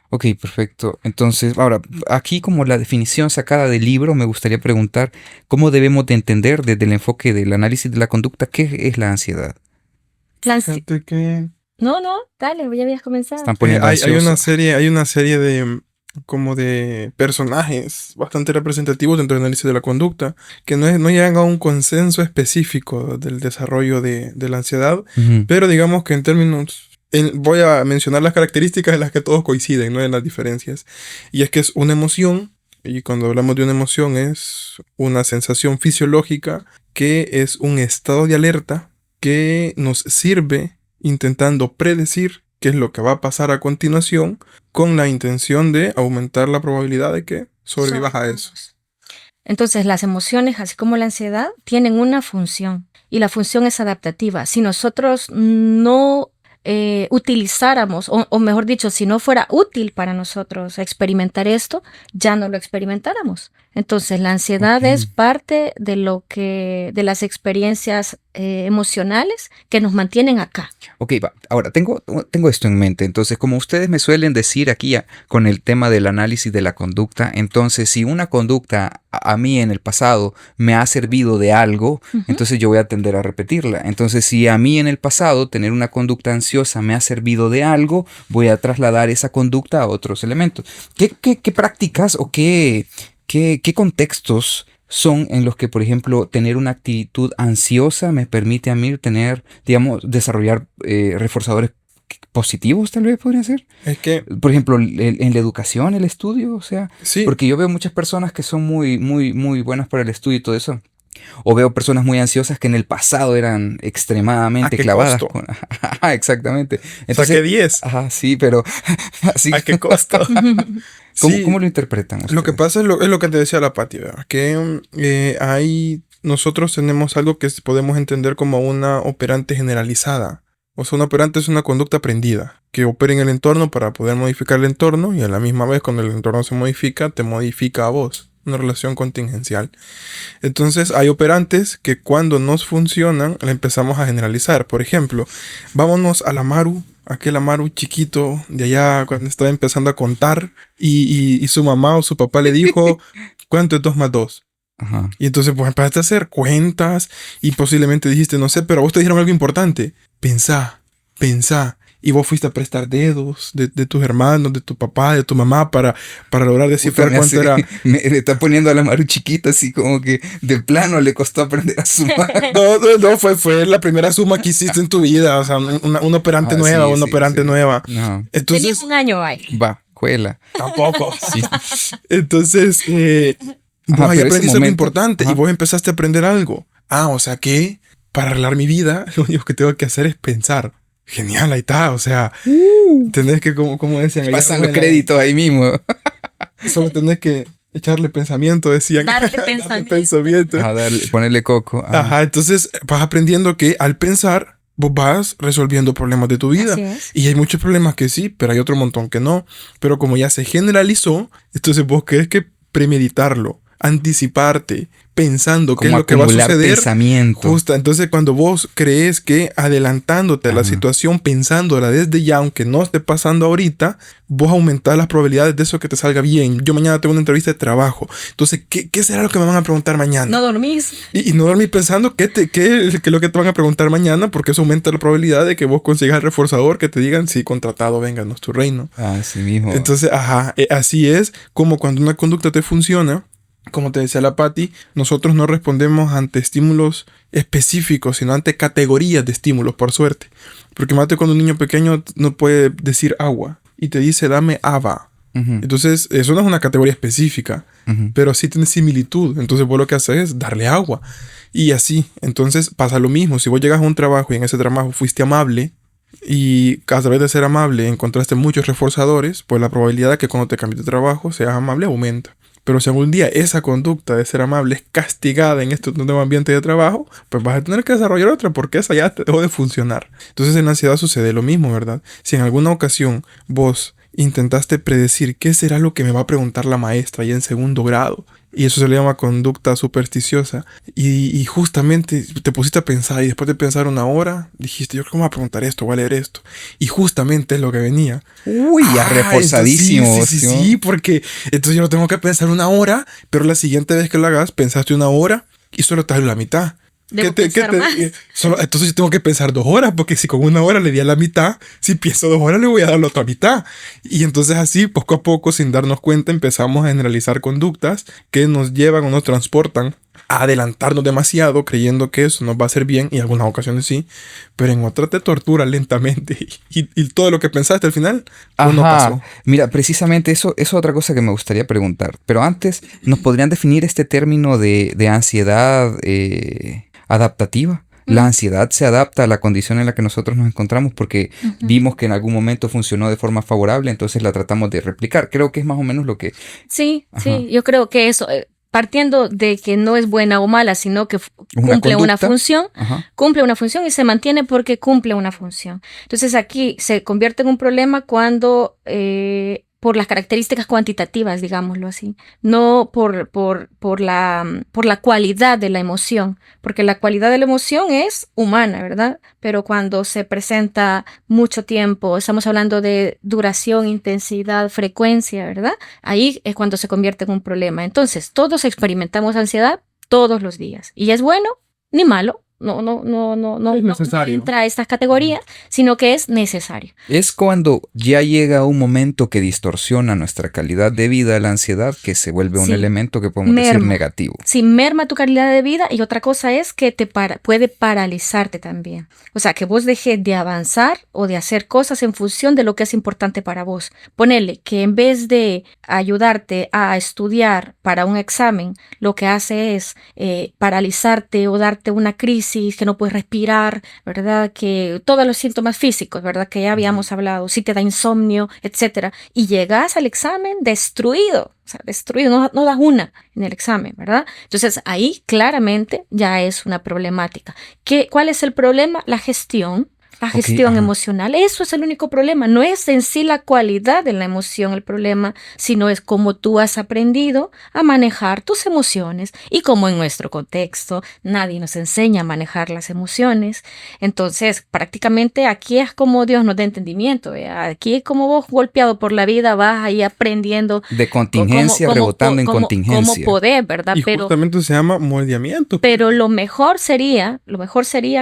ok, perfecto. Entonces, ahora, aquí como la definición sacada del libro, me gustaría preguntar cómo debemos de entender desde el enfoque del análisis de la conducta qué es la ansiedad. La Fíjate que No, no, dale, ya habías comenzado. Están poniendo ansioso. hay una serie de como de personajes bastante representativos dentro del análisis de la conducta que no llegan a un consenso específico del desarrollo de la ansiedad, Ujú, pero digamos que en términos, voy a mencionar las características en las que todos coinciden, no en las diferencias. Y es que es una emoción, y cuando hablamos de una emoción es una sensación fisiológica que es un estado de alerta que nos sirve intentando predecir qué es lo que va a pasar a continuación con la intención de aumentar la probabilidad de que sobrevivas a eso. Entonces, las emociones, así como la ansiedad, tienen una función y la función es adaptativa. Si nosotros no utilizáramos, o mejor dicho, si no fuera útil para nosotros experimentar esto, ya no lo experimentáramos. Entonces, la ansiedad es ok. parte de de las experiencias emocionales que nos mantienen acá. Ok, va. Ahora, tengo esto en mente. Entonces, como ustedes me suelen decir aquí con el tema del análisis de la conducta, entonces, si una conducta a mí en el pasado me ha servido de algo, Ujú. entonces yo voy a tender a repetirla. Entonces, si a mí en el pasado tener una conducta ansiosa me ha servido de algo, voy a trasladar esa conducta a otros elementos. ¿Qué prácticas o qué contextos son en los que, por ejemplo, tener una actitud ansiosa me permite a mí tener, digamos, desarrollar reforzadores positivos, tal vez podría ser? Es que, Por ejemplo, en la educación, el estudio, o sea, sí, porque yo veo muchas personas que son muy buenas para el estudio y todo eso. O veo personas muy ansiosas que en el pasado eran ¿a extremadamente qué clavadas costo? con... Ajá, exactamente. Saqué Entonces, 10. ajá, sí, pero así, ¿A qué costo? ¿cómo Sí, lo interpretan lo que ustedes? pasa es lo que te decía la Pati, ¿verdad? Que nosotros tenemos algo que podemos entender como una operante generalizada. O sea, una operante es una conducta aprendida que opera en el entorno para poder modificar el entorno y a la misma vez cuando el entorno se modifica, te modifica a vos. Una relación contingencial. Entonces hay operantes que cuando nos funcionan la empezamos a generalizar. Por ejemplo, vámonos al Amaru, aquel Amaru chiquito de allá cuando estaba empezando a contar y su mamá o su papá le dijo, ¿cuánto es 2 más 2? Ajá. Y entonces pues empezaste a hacer cuentas y posiblemente dijiste, no sé, pero a vos te dijeron algo importante. Pensá. Y vos fuiste a prestar dedos de tus hermanos, de tu papá, de tu mamá para lograr Puta, descifrar cuánto era. me está poniendo a la Maru chiquita, así como que de plano le costó aprender a sumar. No, fue la primera suma que hiciste en tu vida, o sea, una operante Ah, nueva, sí, una sí, operante sí. nueva. No, Tenías Entonces, un año ahí. va, cuela. tampoco. Sí. Entonces, vos Ajá, ahí pero ese aprendiste algo momento, importante y ajá. vos empezaste a aprender algo. O sea que para arreglar mi vida, lo único que tengo que hacer es pensar. Genial, ahí está, o sea, tenés que, como decían allá en Pasan los Venezuela, créditos ahí mismo. solo tenés que echarle pensamiento, decían. Darte Darle pensamiento. pensamiento. A darle, ponerle coco. Ajá, entonces vas aprendiendo que al pensar, vos vas resolviendo problemas de tu vida. Así es. Y hay muchos problemas que sí, pero hay otro montón que no. Pero como ya se generalizó, entonces vos crees que premeditarlo, anticiparte, pensando qué es Como lo que va a acumular suceder. pensamiento. Justo, entonces cuando vos crees que adelantándote a la Ajá. situación, pensándola desde ya, aunque no esté pasando ahorita, vos aumentás las probabilidades de eso que te salga bien. Yo mañana tengo una entrevista de trabajo. Entonces, ¿qué será lo que me van a preguntar mañana? No dormís. Y no dormir pensando qué es lo que te van a preguntar mañana, porque eso aumenta la probabilidad de que vos consigas el reforzador que te digan, sí, contratado, venga, no es tu reino. Así mismo. Entonces, así es como cuando una conducta te funciona, como te decía la Patti, nosotros no respondemos ante estímulos específicos, sino ante categorías de estímulos, por suerte. Porque mate cuando un niño pequeño no puede decir agua y te dice dame ava. Entonces, eso no es una categoría específica, pero sí tiene similitud. Entonces, vos lo que haces es darle agua. Y así. Entonces, pasa lo mismo. Si vos llegas a un trabajo y en ese trabajo fuiste amable, y a través de ser amable encontraste muchos reforzadores, pues la probabilidad de que cuando te cambies de trabajo seas amable aumenta. Pero si algún día esa conducta de ser amable es castigada en este nuevo ambiente de trabajo, pues vas a tener que desarrollar otra porque esa ya te dejó de funcionar. Entonces en la ansiedad sucede lo mismo, ¿verdad? Si en alguna ocasión vos intentaste predecir qué será lo que me va a preguntar la maestra ya en segundo grado, y eso se le llama conducta supersticiosa, y justamente te pusiste a pensar y después de pensar una hora dijiste, yo creo que me voy a preguntar esto, voy a leer esto, y justamente es lo que venía. Uy, ya reforzadísimo. Sí, porque entonces yo no tengo que pensar una hora, pero la siguiente vez que lo hagas pensaste una hora y solo estás en la mitad. Entonces yo tengo que pensar 2 horas, porque si con 1 hora le di a la mitad, si pienso 2 horas le voy a dar la otra mitad. Y entonces así, poco a poco, sin darnos cuenta, empezamos a generalizar conductas que nos llevan o nos transportan a adelantarnos demasiado, creyendo que eso nos va a hacer bien, y en algunas ocasiones sí, pero en otras te tortura lentamente, y todo lo que pensaste al final, pues no pasó. Mira, precisamente eso es otra cosa que me gustaría preguntar. Pero antes, ¿nos podrían definir este término de ansiedad adaptativa? La ansiedad se adapta a la condición en la que nosotros nos encontramos porque vimos que en algún momento funcionó de forma favorable, entonces la tratamos de replicar. Creo que es más o menos lo que... Sí, yo creo que eso, partiendo de que no es buena o mala, sino que cumple una función y se mantiene porque cumple una función. Entonces aquí se convierte en un problema cuando... por las características cuantitativas, digámoslo así, no por la cualidad de la emoción, porque la cualidad de la emoción es humana, ¿verdad? Pero cuando se presenta mucho tiempo, estamos hablando de duración, intensidad, frecuencia, ¿verdad? Ahí es cuando se convierte en un problema. Entonces, todos experimentamos ansiedad todos los días, y es bueno ni malo. No Es necesario. entra a estas categorías, sino que es necesario. Es cuando ya llega un momento que distorsiona nuestra calidad de vida, la ansiedad, que se vuelve un elemento que podemos decir negativo. Sí, merma tu calidad de vida, y otra cosa es que puede paralizarte también. O sea, que vos dejes de avanzar o de hacer cosas en función de lo que es importante para vos. Ponele que en vez de ayudarte a estudiar para un examen, lo que hace es paralizarte o darte una crisis, que no puedes respirar, ¿verdad? Que todos los síntomas físicos, ¿verdad? Que ya habíamos hablado, si te da insomnio, etcétera. Y llegas al examen destruido, o sea, destruido, no das una en el examen, ¿verdad? Entonces ahí claramente ya es una problemática. ¿Cuál es el problema? La gestión emocional. Eso es el único problema. No es en sí la cualidad de la emoción el problema, sino es cómo tú has aprendido a manejar tus emociones, y como en nuestro contexto nadie nos enseña a manejar las emociones. Entonces prácticamente aquí es como Dios nos da entendimiento, ¿verdad? Aquí es como vos, golpeado por la vida, vas ahí aprendiendo de contingencia, rebotando en contingencia. Cómo poder, ¿verdad? Y justamente se llama moldeamiento. Pero lo mejor sería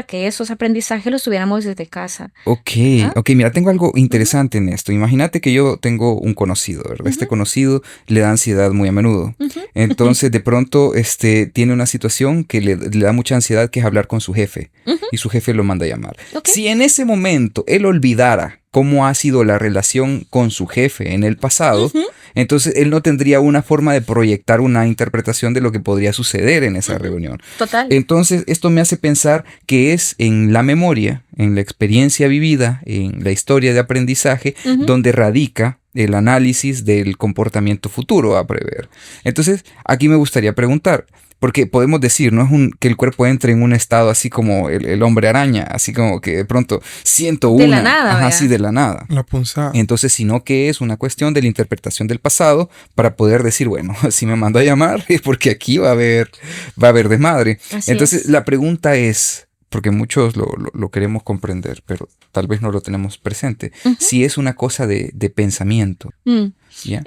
que esos aprendizajes los tuviéramos desde casa. Ok, mira, tengo algo interesante en esto. Imagínate que yo tengo un conocido, ¿verdad? Este conocido le da ansiedad muy a menudo. Entonces, de pronto, tiene una situación que le da mucha ansiedad, que es hablar con su jefe. Y su jefe lo manda a llamar. Si en ese momento él olvidara cómo ha sido la relación con su jefe en el pasado, entonces él no tendría una forma de proyectar una interpretación de lo que podría suceder en esa reunión. Total. Entonces esto me hace pensar que es en la memoria, en la experiencia vivida, en la historia de aprendizaje, donde radica el análisis del comportamiento futuro a prever. Entonces aquí me gustaría preguntar, porque podemos decir, no es que el cuerpo entre en un estado así como el hombre araña, así como que de pronto siento de la nada, así de la nada. La punzada. Entonces, sino que es una cuestión de la interpretación del pasado para poder decir, bueno, si me mandó a llamar es porque aquí va a haber desmadre. Entonces, la pregunta es, porque muchos lo queremos comprender, pero tal vez no lo tenemos presente, si es una cosa de pensamiento. ¿Ya?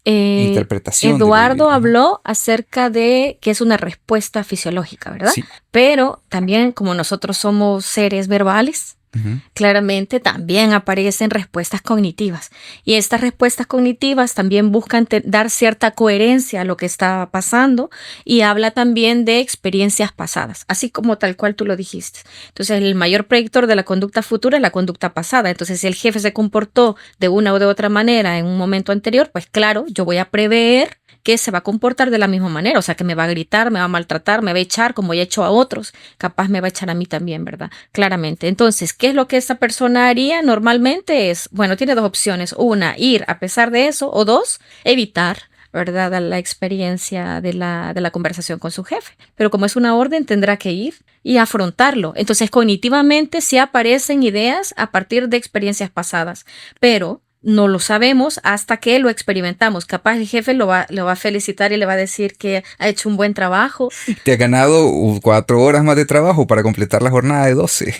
Interpretación. Eduardo habló acerca de que es una respuesta fisiológica, ¿verdad? Sí. Pero también, como nosotros somos seres verbales, Ujú. claramente también aparecen respuestas cognitivas. Y estas respuestas cognitivas también buscan dar cierta coherencia a lo que está pasando y habla también de experiencias pasadas, así como tal cual tú lo dijiste. Entonces, el mayor predictor de la conducta futura es la conducta pasada. Entonces, si el jefe se comportó de una o de otra manera en un momento anterior, pues claro, yo voy a prever que se va a comportar de la misma manera, o sea, que me va a gritar, me va a maltratar, me va a echar como ya he hecho a otros, capaz me va a echar a mí también, ¿verdad? Claramente. Entonces, ¿qué es lo que esta persona haría? Normalmente es, bueno, tiene dos opciones. Una, ir a pesar de eso, o dos, evitar, ¿verdad? La experiencia de la conversación con su jefe. Pero como es una orden, tendrá que ir y afrontarlo. Entonces, cognitivamente sí aparecen ideas a partir de experiencias pasadas, pero no lo sabemos hasta que lo experimentamos. Capaz el jefe lo va a felicitar y le va a decir que ha hecho un buen trabajo. Te ha ganado 4 horas más de trabajo para completar la jornada de 12.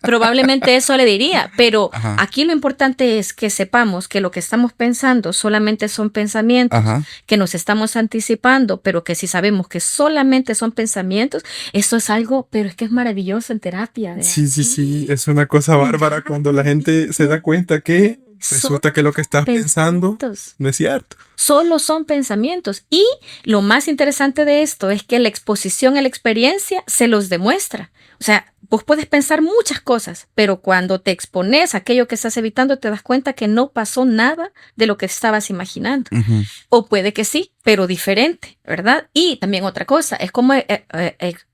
Probablemente eso le diría, pero Ajá. aquí lo importante es que sepamos que lo que estamos pensando solamente son pensamientos, Ajá. que nos estamos anticipando, pero que si sabemos que solamente son pensamientos, eso es algo, pero es que es maravilloso en terapia. Sí, es una cosa bárbara cuando la gente se da cuenta que resulta que lo que estás pensando Pensamientos. no es cierto. Solo son pensamientos. Y lo más interesante de esto es que la exposición a la experiencia se los demuestra. O sea, vos puedes pensar muchas cosas, pero cuando te expones a aquello que estás evitando, te das cuenta que no pasó nada de lo que estabas imaginando. Ujú. O puede que sí, pero diferente, ¿verdad? Y también otra cosa, es como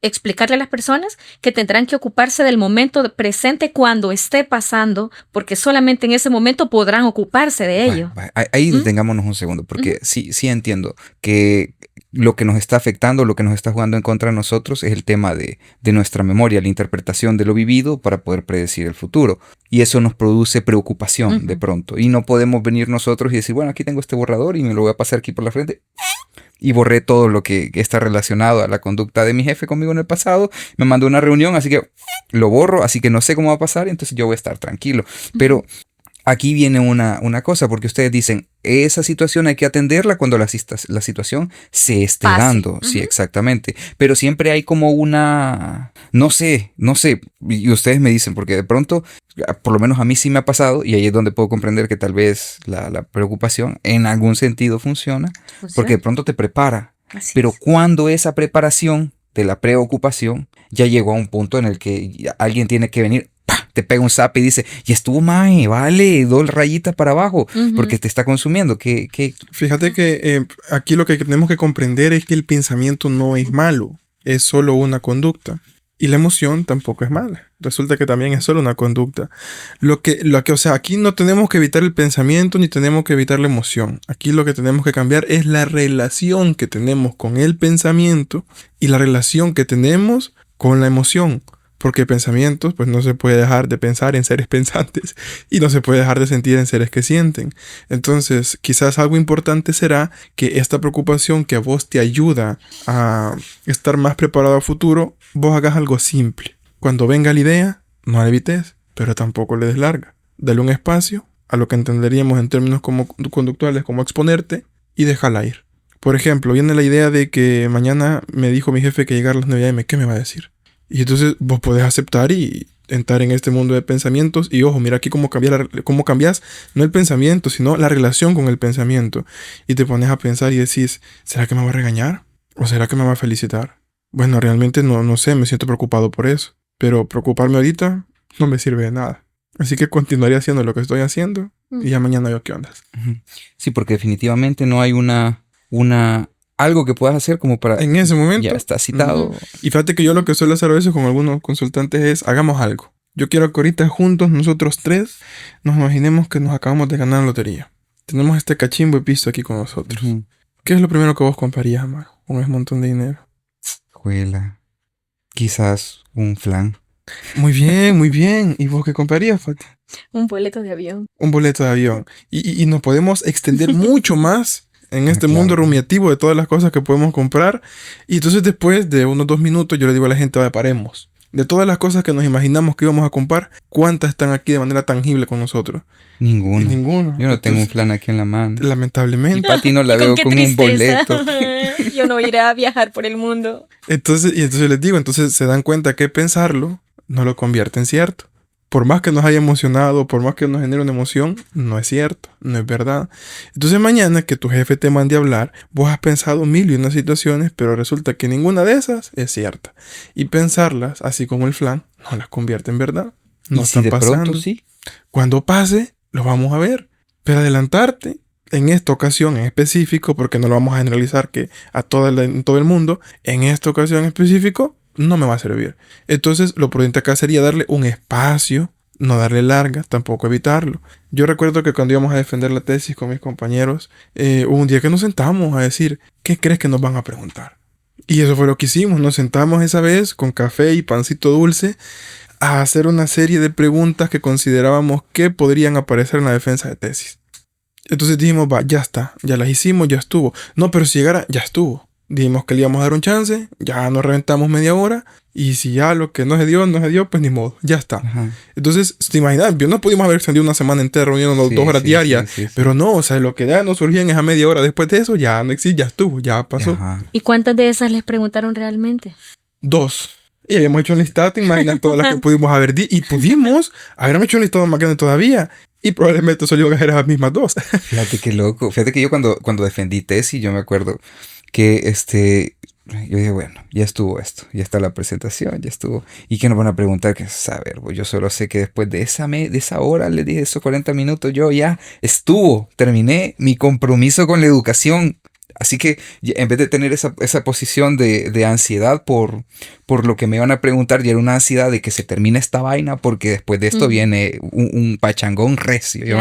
explicarle a las personas que tendrán que ocuparse del momento presente cuando esté pasando, porque solamente en ese momento podrán ocuparse de ello. Ahí detengámonos un segundo, porque sí entiendo que lo que nos está afectando, lo que nos está jugando en contra de nosotros es el tema de nuestra memoria, la interpretación de lo vivido para poder predecir el futuro. Y eso nos produce preocupación de pronto. Y no podemos venir nosotros y decir, bueno, aquí tengo este borrador y me lo voy a pasar aquí por la frente. Y borré todo lo que está relacionado a la conducta de mi jefe conmigo en el pasado. Me mandó una reunión, así que lo borro, así que no sé cómo va a pasar, entonces yo voy a estar tranquilo. Pero aquí viene una cosa, porque ustedes dicen, esa situación hay que atenderla cuando la situación se esté Pase. dando. Sí, exactamente. Pero siempre hay como una, no sé, y ustedes me dicen, porque de pronto, por lo menos a mí sí me ha pasado, y ahí es donde puedo comprender que tal vez la preocupación en algún sentido funciona, porque de pronto te prepara. Así Pero es. cuando esa preparación de la preocupación ya llegó a un punto en el que alguien tiene que venir, ¡pah!, te pega un zap y dice, y estuvo mae, vale, 2 rayitas para abajo, porque te está consumiendo. Fíjate que aquí lo que tenemos que comprender es que el pensamiento no es malo, es solo una conducta. Y la emoción tampoco es mala. Resulta que también es solo una conducta. O sea, aquí no tenemos que evitar el pensamiento ni tenemos que evitar la emoción. Aquí lo que tenemos que cambiar es la relación que tenemos con el pensamiento y la relación que tenemos con la emoción. Porque pensamientos, pues no se puede dejar de pensar en seres pensantes y no se puede dejar de sentir en seres que sienten. Entonces, quizás algo importante será que esta preocupación que a vos te ayuda a estar más preparado a futuro, vos hagas algo simple. Cuando venga la idea, no la evites, pero tampoco le des larga. Dale un espacio a lo que entenderíamos en términos como conductuales, como exponerte, y déjala ir. Por ejemplo, viene la idea de que mañana me dijo mi jefe que llegar a las 9 a.m. ¿Qué me va a decir? Y entonces vos podés aceptar y entrar en este mundo de pensamientos. Y ojo, mira aquí cómo cambias no el pensamiento, sino la relación con el pensamiento. Y te pones a pensar y decís, ¿será que me va a regañar? ¿O será que me va a felicitar? Bueno, realmente no sé, me siento preocupado por eso. Pero preocuparme ahorita no me sirve de nada. Así que continuaré haciendo lo que estoy haciendo y ya mañana veo qué ondas. Sí, porque definitivamente no hay algo que puedas hacer como para... En ese momento. Ya está citado. Y fíjate que yo lo que suelo hacer a veces con algunos consultantes es, hagamos algo. Yo quiero que ahorita juntos, nosotros 3, nos imaginemos que nos acabamos de ganar la lotería. Tenemos este cachimbo de pisto aquí con nosotros. ¿Qué es lo primero que vos comprarías, Amaro, con ese montón de dinero? Juela. Quizás un flan. Muy bien, muy bien. ¿Y vos qué comprarías, Fati? Un boleto de avión. Un boleto de avión. Y nos podemos extender mucho más en este claro. mundo rumiativo de todas las cosas que podemos comprar. Y entonces después de unos 2 minutos yo le digo a la gente, vaya, paremos. De todas las cosas que nos imaginamos que íbamos a comprar, ¿cuántas están aquí de manera tangible con nosotros? Ninguno. Ninguno. Yo no tengo un flan aquí en la mano. Lamentablemente. Y Pati no la veo qué con un boleto. Yo no iré a viajar por el mundo. Entonces les digo, entonces se dan cuenta que pensarlo no lo convierte en cierto. por más que nos haya emocionado, por más que nos genere una emoción, no es cierto, no es verdad. Entonces mañana que tu jefe te mande a hablar, vos has pensado mil y una situaciones, pero resulta que ninguna de esas es cierta. Y pensarlas, así como el flan, no las convierte en verdad. No ¿Y si están de pasando. pronto sí? Cuando pase, lo vamos a ver. Pero adelantarte en esta ocasión en específico, porque no lo vamos a generalizar que en todo el mundo, en esta ocasión en específico, no me va a servir. Entonces, lo prudente acá sería darle un espacio, no darle largas, tampoco evitarlo. Yo recuerdo que cuando íbamos a defender la tesis con mis compañeros, hubo un día que nos sentamos a decir, ¿qué crees que nos van a preguntar? Y eso fue lo que hicimos. Nos sentamos esa vez con café y pancito dulce a hacer una serie de preguntas que considerábamos que podrían aparecer en la defensa de tesis. Entonces dijimos, va, ya está, ya las hicimos, ya estuvo. No, pero si llegara, ya estuvo. Dijimos que le íbamos a dar un chance, ya nos reventamos media hora, y si ya lo que no se dio, pues ni modo, ya está. Ajá. Entonces, te imaginas, no pudimos haber extendido una semana entera reuniéndonos Sí, 2 horas sí, diarias, sí. pero no, o sea, lo que ya nos surgía en esa media hora después de eso, ya no existe, ya estuvo, ya pasó. Ajá. ¿Y cuántas de esas les preguntaron realmente? 2. Y habíamos hecho un listado, te imaginas todas las que pudimos haber dicho. Y pudimos haber hecho un listado más grande todavía. Y probablemente solo iban a ser las mismas 2. Fíjate qué loco. Fíjate que yo cuando defendí tesis, yo me acuerdo que yo dije, bueno, ya estuvo esto, ya está la presentación, ya estuvo. ¿Y qué nos van a preguntar? Que saber, pues yo solo sé que después de esa hora, le dije esos 40 minutos, yo ya terminé mi compromiso con la educación. Así que en vez de tener esa posición de ansiedad por lo que me van a preguntar, ya era una ansiedad de que se termine esta vaina, porque después de esto viene un pachangón recio. Yo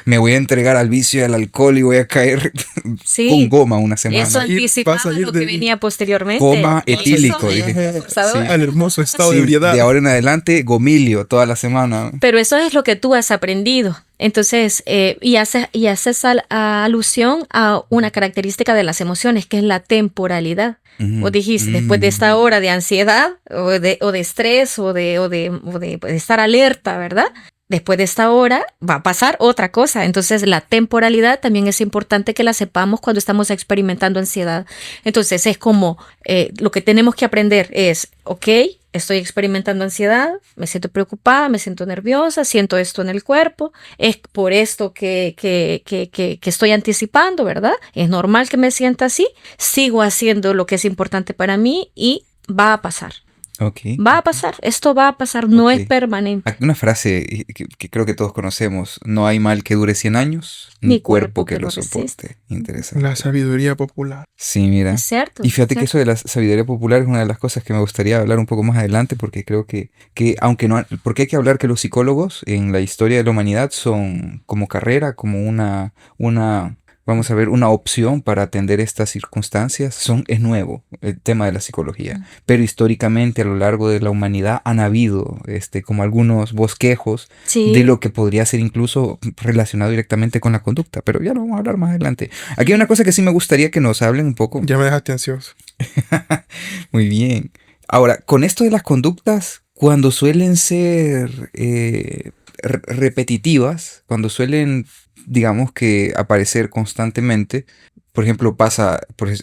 me voy a entregar al vicio y al alcohol y voy a caer Sí. con goma una semana. Eso anticipaba vas a ir lo que de- venía posteriormente. Coma Eso etílico, es dije. forzador. Al hermoso estado Sí, de ebriedad. de ahora en adelante, gomilio toda la semana. Pero eso es lo que tú has aprendido. Entonces, y haces alusión a una característica de las emociones, que es la temporalidad. Ujú. O dijiste, después de esta hora de ansiedad, o de estrés, o de estar alerta, ¿verdad? Después de esta hora va a pasar otra cosa. Entonces, la temporalidad también es importante que la sepamos cuando estamos experimentando ansiedad. Entonces, es como lo que tenemos que aprender es, ok, estoy experimentando ansiedad, me siento preocupada, me siento nerviosa, siento esto en el cuerpo, es por esto que estoy anticipando, ¿verdad? Es normal que me sienta así, sigo haciendo lo que es importante para mí y va a pasar. Ok. Va a pasar, esto va a pasar, no Ok. es permanente. Hay una frase que creo que todos conocemos: no hay mal que dure 100 años, ni Ni cuerpo que lo lo resista. soporte. Interesante. La sabiduría popular. Sí, mira. Es cierto. Y fíjate es que eso de la sabiduría popular es una de las cosas que me gustaría hablar un poco más adelante, porque creo que aunque no, porque hay que hablar que los psicólogos en la historia de la humanidad son como carrera, como vamos a ver, una opción para atender estas circunstancias. Es nuevo el tema de la psicología, pero históricamente a lo largo de la humanidad han habido como algunos bosquejos Sí. de lo que podría ser incluso relacionado directamente con la conducta, pero ya lo vamos a hablar más adelante. Aquí hay una cosa que sí me gustaría que nos hablen un poco. Ya me dejaste ansioso. Muy bien. Ahora, con esto de las conductas, cuando suelen ser repetitivas, cuando suelen, digamos que aparecer constantemente, por ejemplo,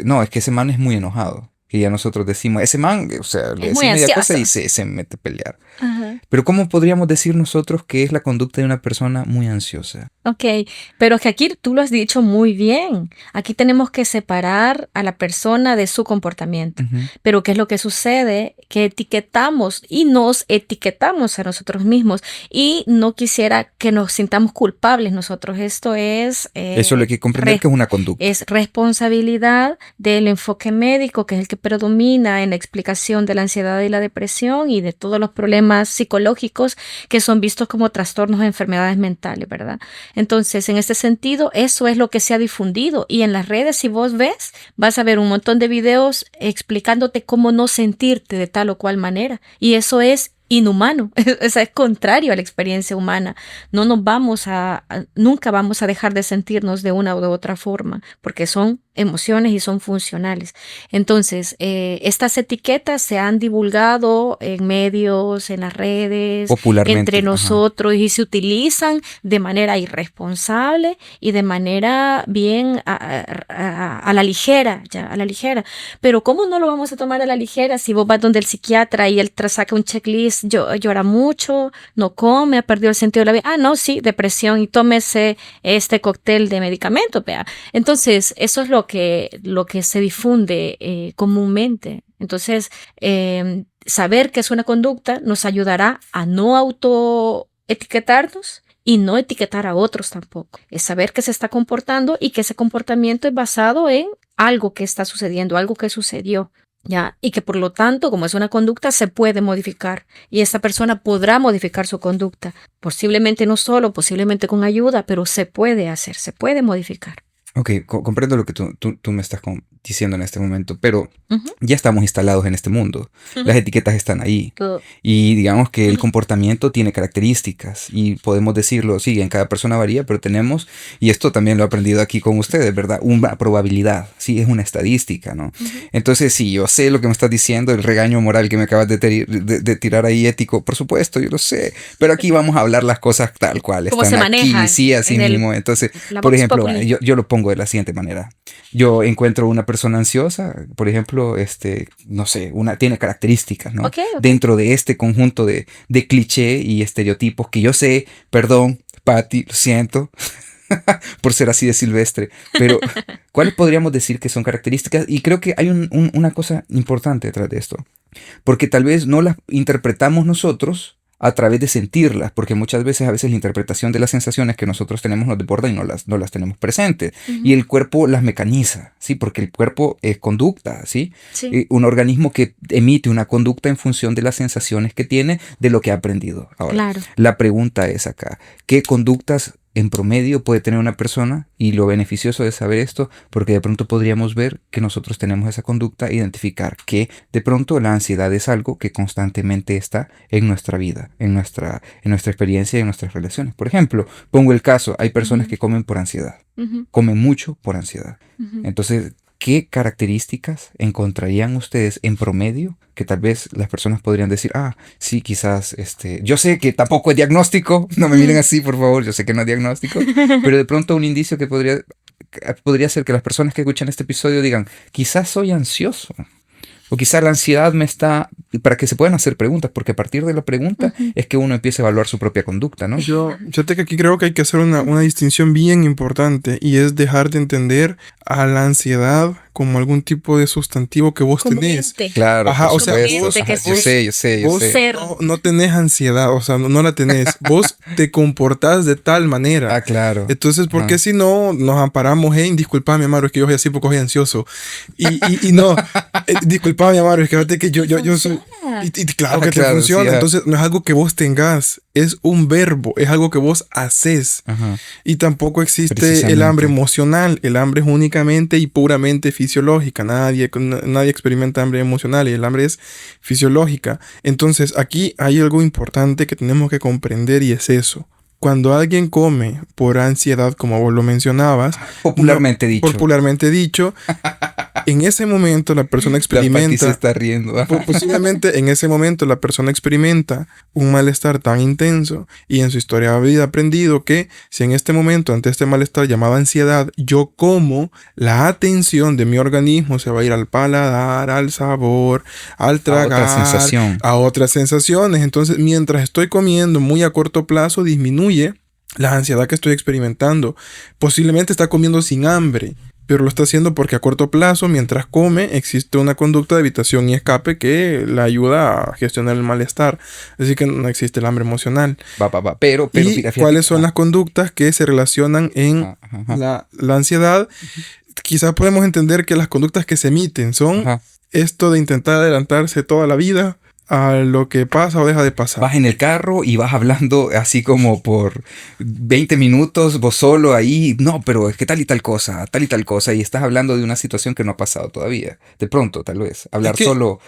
no, es que ese man es muy enojado. Que ya nosotros decimos, ese man, o sea, le Es muy decimos media cosa ansioso. y se mete a pelear. Ajá. Pero ¿cómo podríamos decir nosotros que es la conducta de una persona muy ansiosa? Ok, pero que aquí tú lo has dicho muy bien. Aquí tenemos que separar a la persona de su comportamiento. Ujú. Pero ¿qué es lo que sucede? Que etiquetamos y nos etiquetamos a nosotros mismos y no quisiera que nos sintamos culpables nosotros. Esto es... Eso lo hay que comprender que es una conducta. Es responsabilidad del enfoque médico, que es el que predomina en la explicación de la ansiedad y la depresión y de todos los problemas psicológicos que son vistos como trastornos o enfermedades mentales, ¿verdad? Entonces, en este sentido, eso es lo que se ha difundido. Y en las redes, si vos ves, vas a ver un montón de videos explicándote cómo no sentirte de tal o cual manera. Y eso es inhumano, es contrario a la experiencia humana. Nunca vamos a dejar de sentirnos de una u otra forma, porque son emociones y son funcionales. Entonces, estas etiquetas se han divulgado en medios, en las redes, Popularmente. entre nosotros, y se utilizan de manera irresponsable y de manera bien a la ligera, ya, a la ligera. Pero ¿cómo no lo vamos a tomar a la ligera si vos vas donde el psiquiatra y él te saca un checklist, llora mucho, no come, ha perdido el sentido de la vida? Ah, no, sí, depresión, y tómese este cóctel de medicamentos, vea. Entonces, eso es lo que se difunde comúnmente. Entonces, saber qué es una conducta nos ayudará a no autoetiquetarnos y no etiquetar a otros tampoco. Es saber que se está comportando y que ese comportamiento es basado en algo que está sucediendo, algo que sucedió. ¿Ya? Y que por lo tanto, como es una conducta, se puede modificar y esa persona podrá modificar su conducta. Posiblemente no solo, posiblemente con ayuda, pero se puede hacer, se puede modificar. Ok, comprendo lo que tú me estás diciendo en este momento, pero ya estamos instalados en este mundo. Las etiquetas están ahí. Y digamos que el comportamiento tiene características y podemos decirlo, sí, en cada persona varía, pero tenemos, y esto también lo he aprendido aquí con ustedes, ¿verdad? Una probabilidad, sí, es una estadística, ¿no? Entonces, sí, yo sé lo que me estás diciendo, el regaño moral que me acabas de tirar ahí ético, por supuesto, yo lo sé, pero aquí vamos a hablar las cosas tal cual, ¿cómo están se aquí, manejan sí, así mismo. Entonces, por ejemplo, yo lo pongo de la siguiente manera. Yo encuentro una persona ansiosa, por ejemplo, no sé, tiene características, ¿no? Okay. Dentro de este conjunto de cliché y estereotipos que yo sé, perdón, Patti, lo siento por ser así de silvestre, pero ¿cuáles podríamos decir que son características? Y creo que hay una cosa importante detrás de esto, porque tal vez no las interpretamos nosotros a través de sentirlas, porque muchas veces, a veces la interpretación de las sensaciones que nosotros tenemos nos desborda y no las tenemos presentes. Y el cuerpo las mecaniza, ¿sí? Porque el cuerpo es conducta, ¿sí? Sí. Un organismo que emite una conducta en función de las sensaciones que tiene, de lo que ha aprendido. Ahora, claro. La pregunta es acá, ¿qué conductas en promedio puede tener una persona? Y lo beneficioso de saber esto, porque de pronto podríamos ver que nosotros tenemos esa conducta, identificar que de pronto la ansiedad es algo que constantemente está en nuestra vida, en nuestra experiencia y en nuestras relaciones. Por ejemplo, pongo el caso, hay personas que comen por ansiedad, comen mucho por ansiedad. Entonces, ¿qué características encontrarían ustedes en promedio que tal vez las personas podrían decir, sí, quizás, yo sé que tampoco es diagnóstico, no me miren así, por favor, yo sé que no es diagnóstico, pero de pronto un indicio que podría ser que las personas que escuchan este episodio digan, quizás soy ansioso. O quizás la ansiedad para que se puedan hacer preguntas, porque a partir de la pregunta es que uno empieza a evaluar su propia conducta, ¿no? Yo que aquí creo que hay que hacer una distinción bien importante, y es dejar de entender a la ansiedad como algún tipo de sustantivo que vos tenés. Claro, Ajá, por o sea, supuesto. Yo sé. Vos no tenés ansiedad, o sea, no la tenés. Vos te comportás de tal manera. Claro. Entonces, ¿por qué si no nos amparamos en disculpame, Amaro, es que yo soy así porque soy ansioso? Y no, disculpame, Amaro, es que fíjate que yo soy... Y claro que te funciona. Sí, entonces, no es algo que vos tengas, es un verbo, es algo que vos haces. Y tampoco existe el hambre emocional. El hambre es únicamente y puramente fisiológica. Nadie experimenta hambre emocional, y el hambre es fisiológica. Entonces, aquí hay algo importante que tenemos que comprender, y es eso. Cuando alguien come por ansiedad, como vos lo mencionabas, popularmente dicho, en ese momento la persona experimenta... se está riendo. Posiblemente en ese momento la persona experimenta un malestar tan intenso, y en su historia de vida ha aprendido que si en este momento, ante este malestar llamado ansiedad, yo como, la atención de mi organismo se va a ir al paladar, al sabor, al tragar, a otras sensaciones. Entonces, mientras estoy comiendo, muy a corto plazo disminuye la ansiedad que estoy experimentando. Posiblemente está comiendo sin hambre, pero lo está haciendo porque a corto plazo, mientras come, existe una conducta de evitación y escape que le ayuda a gestionar el malestar. Así que no existe el hambre emocional. Pero fíjate, ¿cuáles son las conductas que se relacionan en la ansiedad? Quizás podemos entender que las conductas que se emiten son esto de intentar adelantarse toda la vida a lo que pasa o deja de pasar. Vas en el carro y vas hablando así como por 20 minutos, vos solo ahí, no, pero es que tal y tal cosa, y estás hablando de una situación que no ha pasado todavía. De pronto, tal vez, hablar solo,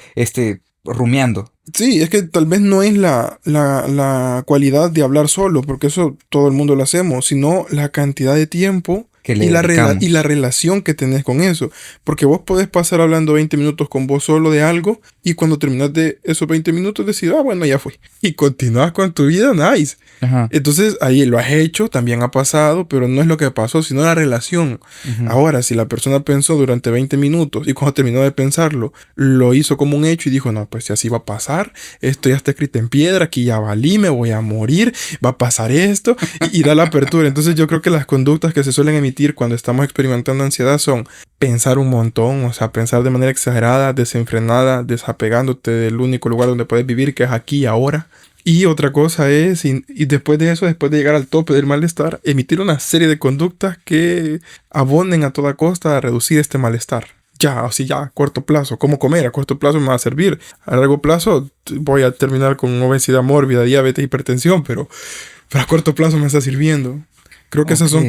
rumiando. Sí, es que tal vez no es la cualidad de hablar solo, porque eso todo el mundo lo hacemos, sino la cantidad de tiempo que le y dedicamos. la relación que tenés con eso. Porque vos podés pasar hablando 20 minutos con vos solo de algo y cuando terminás de esos 20 minutos decís, bueno, ya fue. Y continúas con tu vida, nice. Ajá. Entonces ahí lo has hecho, también ha pasado, pero no es lo que pasó, sino la relación. Ujú. Ahora, si la persona pensó durante 20 minutos y cuando terminó de pensarlo, lo hizo como un hecho y dijo, no, pues si así va a pasar, esto ya está escrito en piedra, aquí ya valí, me voy a morir, va a pasar esto, y da la apertura. Entonces yo creo que las conductas que se suelen emitir cuando estamos experimentando ansiedad son pensar un montón, o sea, pensar de manera exagerada, desenfrenada, desapegándote del único lugar donde puedes vivir, que es aquí y ahora. Y otra cosa es, y después de eso, después de llegar al tope del malestar, emitir una serie de conductas que abonen a toda costa a reducir este malestar. Ya, así ya, a corto plazo. ¿Cómo comer? A corto plazo me va a servir. A largo plazo voy a terminar con obesidad mórbida, diabetes, hipertensión, pero a corto plazo me está sirviendo. Creo que esas son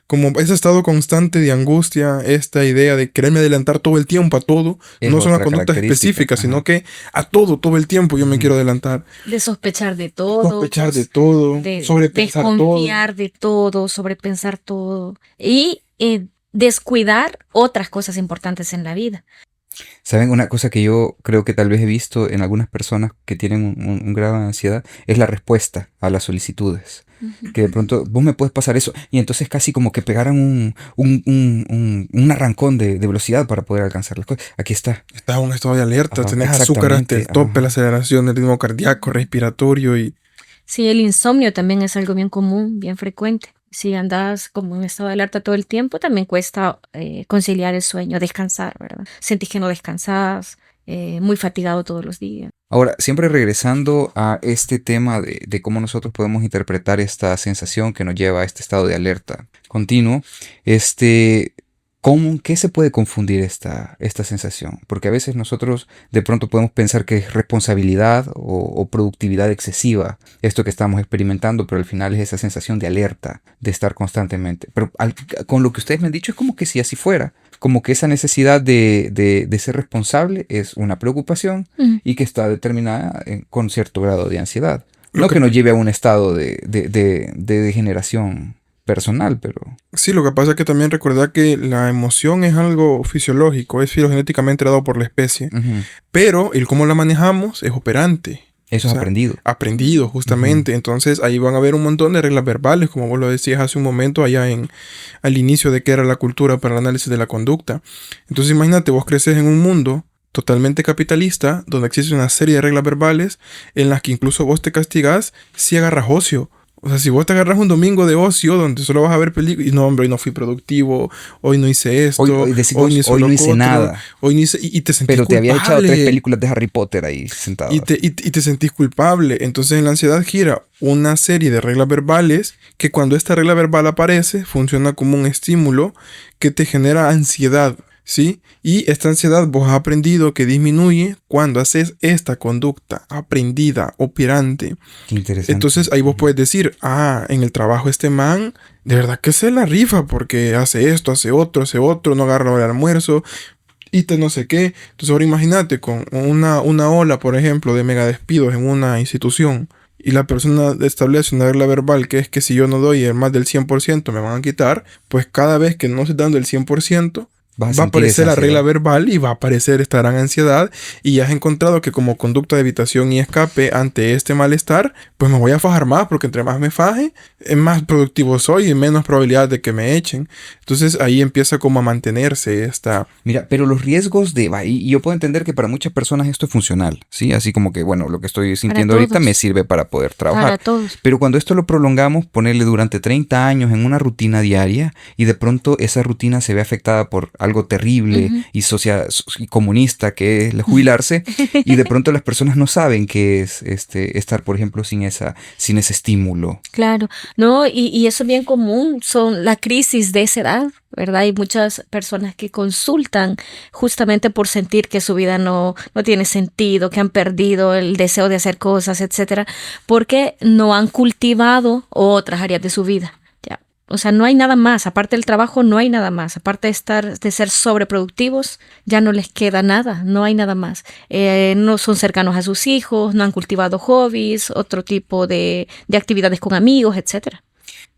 como ese estado constante de angustia, esta idea de quererme adelantar todo el tiempo a todo. Es No son las otra conductas característica, específicas, ajá. sino que a todo el tiempo yo me Ujú. quiero adelantar. De sospechar de todo. Sospechar de todo, De sobrepensar todo. desconfiar de todo, sobrepensar todo. Y descuidar otras cosas importantes en la vida. ¿Saben? Una cosa que yo creo que tal vez he visto en algunas personas que tienen un grado de ansiedad es la respuesta a las solicitudes. Que de pronto vos me puedes pasar eso y entonces casi como que pegaran un arrancón de velocidad para poder alcanzar las cosas. Aquí está. Estás en un estado de alerta, Ajá, tenés azúcar ante el tope, ajá. la aceleración, el ritmo cardíaco, respiratorio y... Sí, el insomnio también es algo bien común, bien frecuente. Si andas como en estado de alerta todo el tiempo, también cuesta conciliar el sueño, descansar, ¿verdad? Sentís que no descansás, muy fatigado todos los días. Ahora, siempre regresando a este tema de cómo nosotros podemos interpretar esta sensación que nos lleva a este estado de alerta continuo, ¿qué se puede confundir esta sensación? Porque a veces nosotros de pronto podemos pensar que es responsabilidad o productividad excesiva esto que estamos experimentando, pero al final es esa sensación de alerta, de estar constantemente. Pero con lo que ustedes me han dicho es como que si así fuera, como que esa necesidad de ser responsable es una preocupación y que está determinada con cierto grado de ansiedad. No que nos lleve a un estado de degeneración personal, pero... Sí, lo que pasa es que también recordar que la emoción es algo fisiológico, es filogenéticamente dado por la especie, pero el cómo la manejamos es operante. Eso es aprendido. Aprendido, justamente. Entonces ahí van a haber un montón de reglas verbales, como vos lo decías hace un momento, allá al inicio de qué era la cultura para el análisis de la conducta. Entonces imagínate, vos creces en un mundo totalmente capitalista, donde existe una serie de reglas verbales en las que incluso vos te castigás si agarras ocio. O sea, si vos te agarras un domingo de ocio donde solo vas a ver películas y no, hombre, hoy no fui productivo, hoy no hice esto, hoy no hice nada. Hoy no hice, y te sentís pero te culpable. había echado 3 películas de Harry Potter ahí sentado. Y te sentís culpable. Entonces en la ansiedad gira una serie de reglas verbales que cuando esta regla verbal aparece funciona como un estímulo que te genera ansiedad. ¿Sí? Y esta ansiedad vos has aprendido que disminuye cuando haces esta conducta aprendida, operante. Qué interesante. Entonces ahí vos puedes decir, en el trabajo este man, de verdad que se la rifa porque hace esto, hace otro, no agarra el almuerzo y no sé qué. Entonces ahora imagínate con una ola, por ejemplo, de mega despidos en una institución y la persona establece una regla verbal que es que si yo no doy el más del 100% me van a quitar, pues cada vez que no estoy dando el 100%, va a aparecer la regla verbal y va a aparecer esta gran ansiedad y ya has encontrado que como conducta de evitación y escape ante este malestar, pues me voy a fajar más porque entre más me faje, más productivo soy y menos probabilidad de que me echen. Entonces ahí empieza como a mantenerse esta... Mira, pero los riesgos y yo puedo entender que para muchas personas esto es funcional, ¿sí? Así como que, bueno, lo que estoy sintiendo ahorita me sirve para poder trabajar. Para todos. Pero cuando esto lo prolongamos, ponerle durante 30 años en una rutina diaria y de pronto esa rutina se ve afectada por algo terrible y comunista que es jubilarse y de pronto las personas no saben qué es estar, por ejemplo, sin ese estímulo. Claro, no, y eso es bien común, son la crisis de esa edad, ¿verdad? Hay muchas personas que consultan justamente por sentir que su vida no tiene sentido, que han perdido el deseo de hacer cosas, etcétera, porque no han cultivado otras áreas de su vida. O sea, no hay nada más, aparte del trabajo no hay nada más, aparte de ser sobreproductivos, ya no les queda nada, no hay nada más. No son cercanos a sus hijos, no han cultivado hobbies, otro tipo de actividades con amigos, etcétera.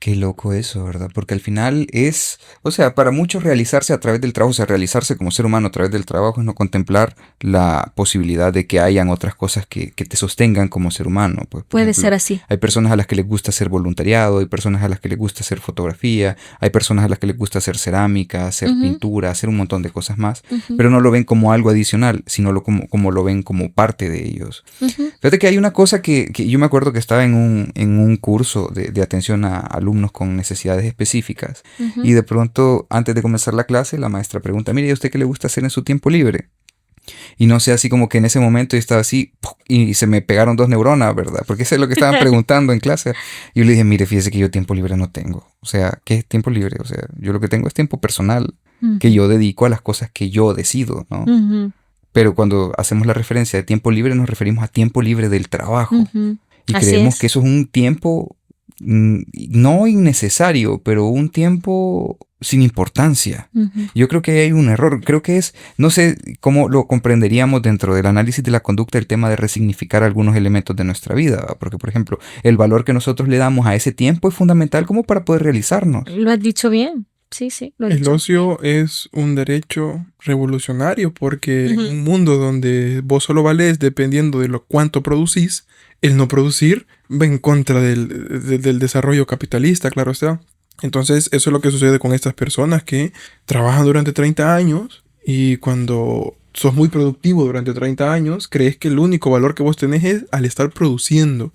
Qué loco eso, ¿verdad? Porque al final es, o sea, para muchos realizarse a través del trabajo, o sea, realizarse como ser humano a través del trabajo es no contemplar la posibilidad de que hayan otras cosas que te sostengan como ser humano. Pues, por Puede ejemplo, ser así. hay personas a las que les gusta hacer voluntariado, hay personas a las que les gusta hacer fotografía, hay personas a las que les gusta hacer cerámica, hacer Ujú, pintura, hacer un montón de cosas más, ujú, pero no lo ven como algo adicional, sino como lo ven como parte de ellos. ujú, Fíjate que hay una cosa que yo me acuerdo que estaba en un curso de atención a alumnos con necesidades específicas ujú. y de pronto antes de comenzar la clase la maestra pregunta, mire, ¿y a usted qué le gusta hacer en su tiempo libre? Y no sé, así como que en ese momento yo estaba así ¡puf! Y se me pegaron 2 neuronas, ¿verdad? Porque eso es lo que estaban preguntando en clase. Y yo le dije, mire, fíjese que yo tiempo libre no tengo. O sea, ¿qué es tiempo libre? O sea, yo lo que tengo es tiempo personal que yo dedico a las cosas que yo decido, ¿no? Ujú, Pero cuando hacemos la referencia de tiempo libre nos referimos a tiempo libre del trabajo. ujú. Y Así creemos que es. eso es un tiempo no innecesario, pero un tiempo sin importancia. Ujú. Yo creo que hay un error. Creo que es, no sé cómo lo comprenderíamos dentro del análisis de la conducta, el tema de resignificar algunos elementos de nuestra vida, ¿verdad? Porque, por ejemplo, el valor que nosotros le damos a ese tiempo es fundamental como para poder realizarnos. Lo has dicho bien. Sí, sí, lo has El dicho. ocio es un derecho revolucionario porque en Ujú. un mundo donde vos solo valés dependiendo de lo cuánto producís, el no producir va en contra del desarrollo capitalista, claro está. Entonces, eso es lo que sucede con estas personas que trabajan durante 30 años y cuando sos muy productivo durante 30 años, crees que el único valor que vos tenés es al estar produciendo.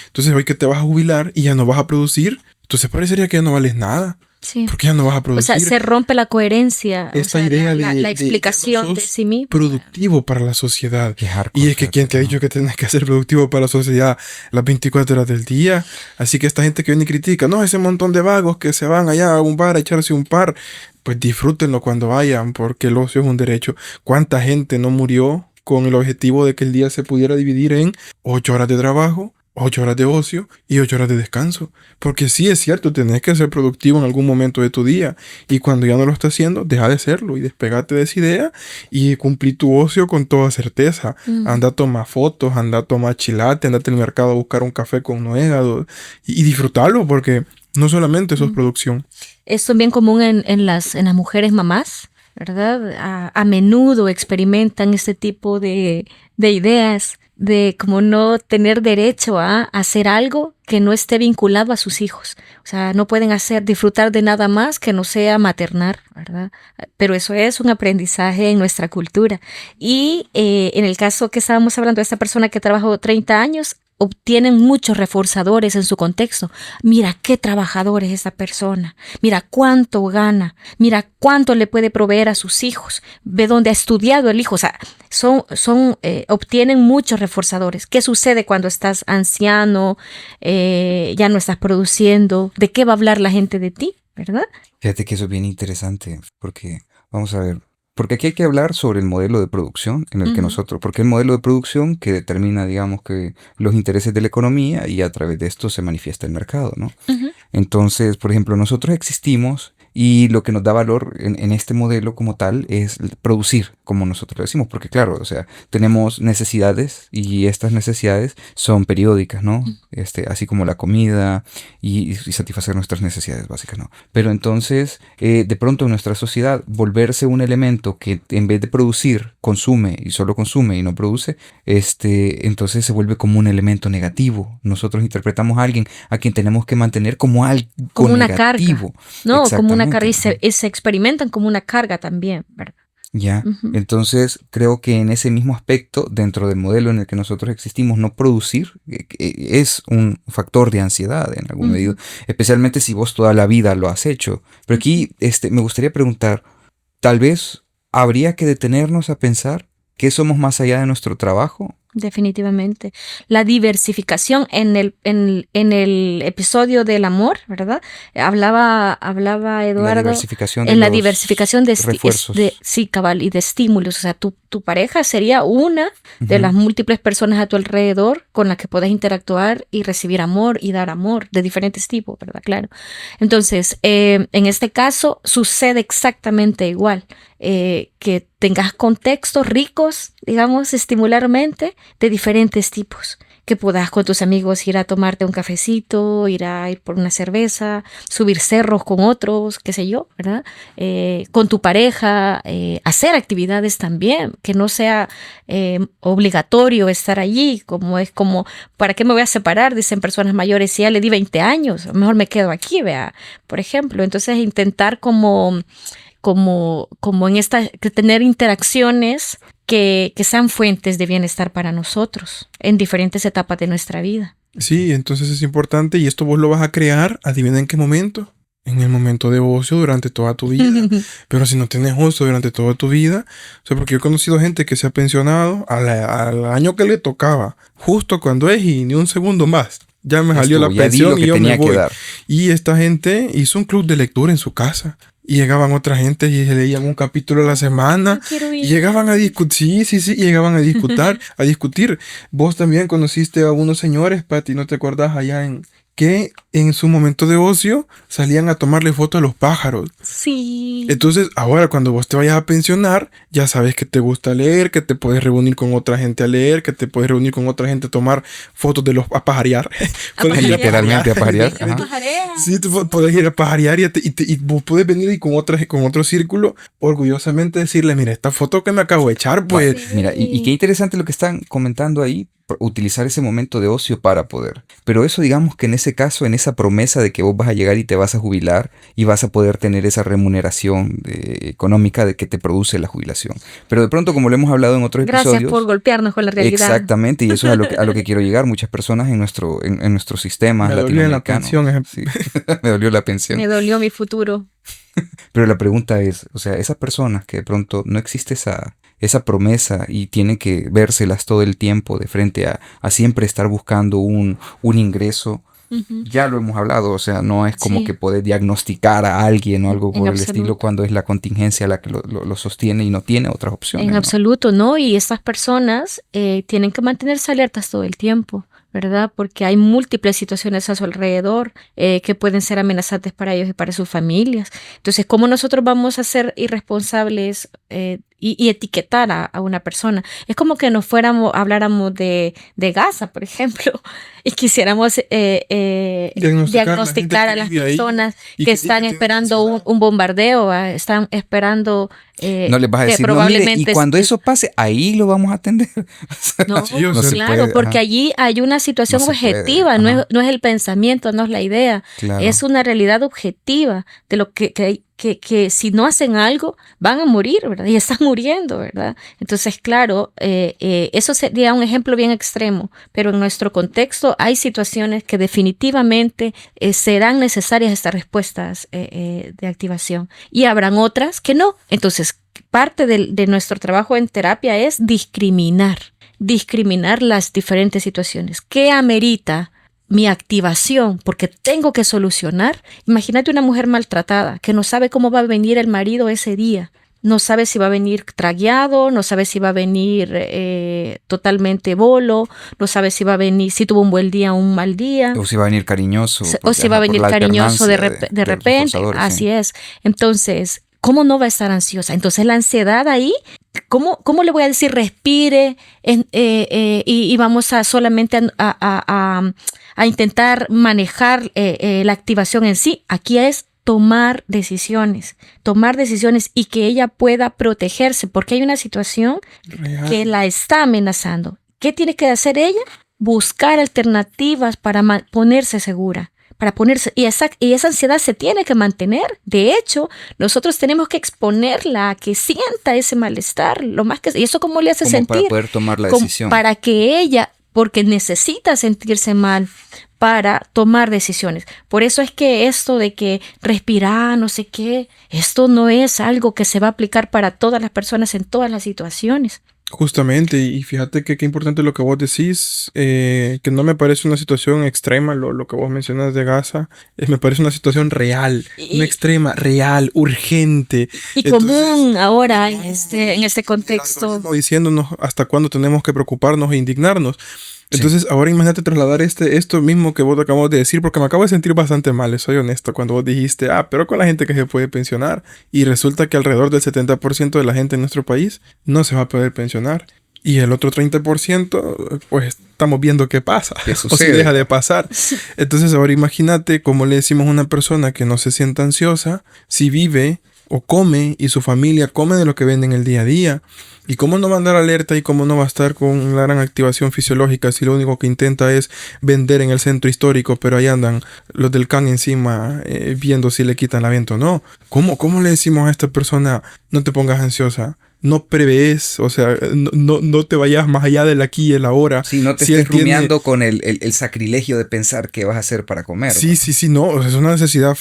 Entonces, hoy que te vas a jubilar y ya no vas a producir, entonces parecería que ya no vales nada. Sí. ¿Por qué ya no vas a O producir? sea, se rompe la coherencia, o Esta sea, idea la de explicación no de sos sí mismo. productivo para la sociedad. Qué hardcore, Y es que ¿quién te ha fíjate, dicho que tenés que ser productivo para la sociedad las 24 horas del día? Así que esta gente que viene y critica, no, ese montón de vagos que se van allá a un bar a echarse un par, pues disfrútenlo cuando vayan, porque el ocio es un derecho. ¿Cuánta gente no murió con el objetivo de que el día se pudiera dividir en 8 horas de trabajo, 8 horas de ocio y 8 horas de descanso? Porque sí es cierto, tenés que ser productivo en algún momento de tu día. Y cuando ya no lo estás haciendo, deja de serlo y despegate de esa idea y cumplí tu ocio con toda certeza. Ujú. Anda a tomar fotos, anda a tomar chilate, andate al mercado a buscar un café con nuegado y disfrutarlo porque no solamente eso es producción. Es también común en las mujeres mamás, ¿verdad? A menudo experimentan este tipo de ideas de como no tener derecho a hacer algo que no esté vinculado a sus hijos. O sea, no pueden disfrutar de nada más que no sea maternar, ¿verdad? Pero eso es un aprendizaje en nuestra cultura. Y en el caso que estábamos hablando de esta persona que trabajó 30 años, obtienen muchos reforzadores en su contexto. Mira qué trabajador es esa persona. Mira cuánto gana. Mira cuánto le puede proveer a sus hijos. Ve dónde ha estudiado el hijo. O sea, obtienen muchos reforzadores. ¿Qué sucede cuando estás anciano? Ya no estás produciendo. ¿De qué va a hablar la gente de ti? ¿Verdad? Fíjate que eso es bien interesante, porque, vamos a ver, porque aquí hay que hablar sobre el modelo de producción en el que nosotros, porque el modelo de producción que determina, digamos, que los intereses de la economía y a través de esto se manifiesta el mercado, ¿no? Ujú. Entonces, por ejemplo, nosotros existimos y lo que nos da valor en este modelo como tal es producir, como nosotros lo decimos, porque claro, o sea, tenemos necesidades y estas necesidades son periódicas, ¿no? Así como la comida y satisfacer nuestras necesidades básicas, ¿no? Pero entonces, de pronto en nuestra sociedad, volverse un elemento que en vez de producir, consume y solo consume y no produce, entonces se vuelve como un elemento negativo. Nosotros interpretamos a alguien a quien tenemos que mantener como algo Como una negativo. carga. No, como una Exactamente. carga. Y se experimentan como una carga también, ¿verdad? Ya, Ujú. entonces creo que en ese mismo aspecto, dentro del modelo en el que nosotros existimos, no producir es un factor de ansiedad en alguna medida, especialmente si vos toda la vida lo has hecho. Pero aquí me gustaría preguntar, tal vez habría que detenernos a pensar que somos más allá de nuestro trabajo. Definitivamente. La diversificación en el episodio del amor, ¿verdad? Hablaba La Eduardo diversificación de en la los diversificación refuerzos. sí, cabal, y de estímulos. O sea, tu pareja sería una de Ujú. las múltiples personas a tu alrededor con las que puedes interactuar y recibir amor y dar amor de diferentes tipos, ¿verdad? Claro. Entonces, en este caso sucede exactamente igual. Que tengas contextos ricos, digamos, estimularmente, de diferentes tipos, que puedas con tus amigos ir a tomarte un cafecito, ir por una cerveza, subir cerros con otros, qué sé yo, ¿verdad? Con tu pareja, hacer actividades también, que no sea obligatorio estar allí, como, ¿para qué me voy a separar? Dicen personas mayores, si ya le di 20 años, mejor me quedo aquí, vea, por ejemplo. Entonces, intentar como en que tener interacciones que sean fuentes de bienestar para nosotros en diferentes etapas de nuestra vida. Sí, entonces es importante y esto vos lo vas a crear, adivina en qué momento. En el momento de ocio durante toda tu vida. Pero si no tienes ocio durante toda tu vida, o sea, porque yo he conocido gente que se ha pensionado al año que le tocaba, justo cuando es y ni un segundo más. Ya me salió la pensión y yo me voy. Y esta gente hizo un club de lectura en su casa. Y llegaban otra gente y se leían un capítulo a la semana. Y llegaban a discutir. Sí. Llegaban a discutir. Vos también conociste a unos señores, Pati, ¿no te acordás? Que en su momento de ocio salían a tomarle fotos a los pájaros. Sí. Entonces, ahora cuando vos te vayas a pensionar, ya sabes que te gusta leer, que te puedes reunir con otra gente a leer, que te puedes reunir con otra gente a tomar fotos a pajarear. Literalmente a pajarear. Sí, tú puedes ir a pajarear y vos puedes venir y con otro círculo, orgullosamente decirle, mira, esta foto que me acabo de echar, pues... Sí. Mira, y qué interesante lo que están comentando ahí, utilizar ese momento de ocio para poder. Pero eso, digamos que en ese caso, en esa promesa de que vos vas a llegar y te vas a jubilar y vas a poder tener esa remuneración económica de que te produce la jubilación. Pero de pronto, como lo hemos hablado en otros episodios... Gracias por golpearnos con la realidad. Exactamente, y eso es a lo que quiero llegar. Muchas personas en nuestro sistema latinoamericano. Sí, me dolió la pensión. Me dolió mi futuro. Pero la pregunta es, o sea, esas personas que de pronto no existe esa promesa y tienen que vérselas todo el tiempo de frente a siempre estar buscando un ingreso, ya lo hemos hablado, o sea, no es como que poder diagnosticar a alguien o algo por el estilo cuando es la contingencia la que lo sostiene y no tiene otras opciones. En absoluto, ¿no? Y estas personas tienen que mantenerse alertas todo el tiempo, ¿verdad? Porque hay múltiples situaciones a su alrededor que pueden ser amenazantes para ellos y para sus familias. Entonces, ¿cómo nosotros vamos a ser irresponsables y etiquetar a una persona? Es como que habláramos de Gaza, por ejemplo, y quisiéramos diagnosticar a las personas que están esperando un bombardeo, están esperando no les vas a decir, probablemente no, mire, y cuando eso pase, ahí lo vamos a atender. No, claro, porque allí hay una situación objetiva, no es el pensamiento, no es la idea, es una realidad objetiva de lo que si no hacen algo van a morir, ¿verdad? Y están muriendo, ¿verdad? Entonces, claro, eso sería un ejemplo bien extremo, pero en nuestro contexto hay situaciones que definitivamente serán necesarias estas respuestas de activación y habrán otras que no. Entonces, parte de nuestro trabajo en terapia es discriminar las diferentes situaciones. ¿Qué amerita mi activación? Porque tengo que solucionar. Imagínate una mujer maltratada que no sabe cómo va a venir el marido ese día. No sabe si va a venir tragueado, no sabe si va a venir totalmente bolo, no sabe si va a venir, si tuvo un buen día o un mal día. O si va a venir cariñoso. O si va a venir cariñoso de repente. Así es. Entonces, ¿cómo no va a estar ansiosa? Entonces la ansiedad ahí, ¿cómo le voy a decir respire y vamos a solamente a intentar manejar la activación en sí? Aquí es tomar decisiones y que ella pueda protegerse porque hay una situación que la está amenazando. ¿Qué tiene que hacer ella? Buscar alternativas para ponerse segura. Y esa ansiedad se tiene que mantener. De hecho, nosotros tenemos que exponerla a que sienta ese malestar, y eso cómo le hace sentir. Para poder tomar la decisión. Para que ella, porque necesita sentirse mal para tomar decisiones. Por eso es que esto de que respirar, no sé qué, esto no es algo que se va a aplicar para todas las personas en todas las situaciones. Justamente, y fíjate que qué importante lo que vos decís, que no me parece una situación extrema, lo que vos mencionas de Gaza, me parece una situación real, no extrema, real, urgente. Y común ahora en este contexto. Estamos diciéndonos hasta cuándo tenemos que preocuparnos e indignarnos. Entonces, ahora imagínate trasladar esto mismo que vos acabamos de decir, porque me acabo de sentir bastante mal, soy honesto, cuando vos dijiste, pero con la gente que se puede pensionar, y resulta que alrededor del 70% de la gente en nuestro país no se va a poder pensionar. Y el otro 30%, pues estamos viendo qué pasa. ¿Qué O si sucede? deja de pasar. Entonces ahora imagínate cómo le decimos a una persona que no se sienta ansiosa si vive o come y su familia come de lo que venden el día a día. Y cómo no va a andar alerta y cómo no va a estar con una gran activación fisiológica si lo único que intenta es vender en el centro histórico, pero ahí andan los del CAN encima viendo si le quitan la venta o no. ¿Cómo le decimos a esta persona no te pongas ansiosa? No prevés, o sea, no te vayas más allá del aquí y el ahora. Sí, no te Si estés él tiene- rumiando con el sacrilegio de pensar qué vas a hacer para comer. Sí, no, o sea, es una necesidad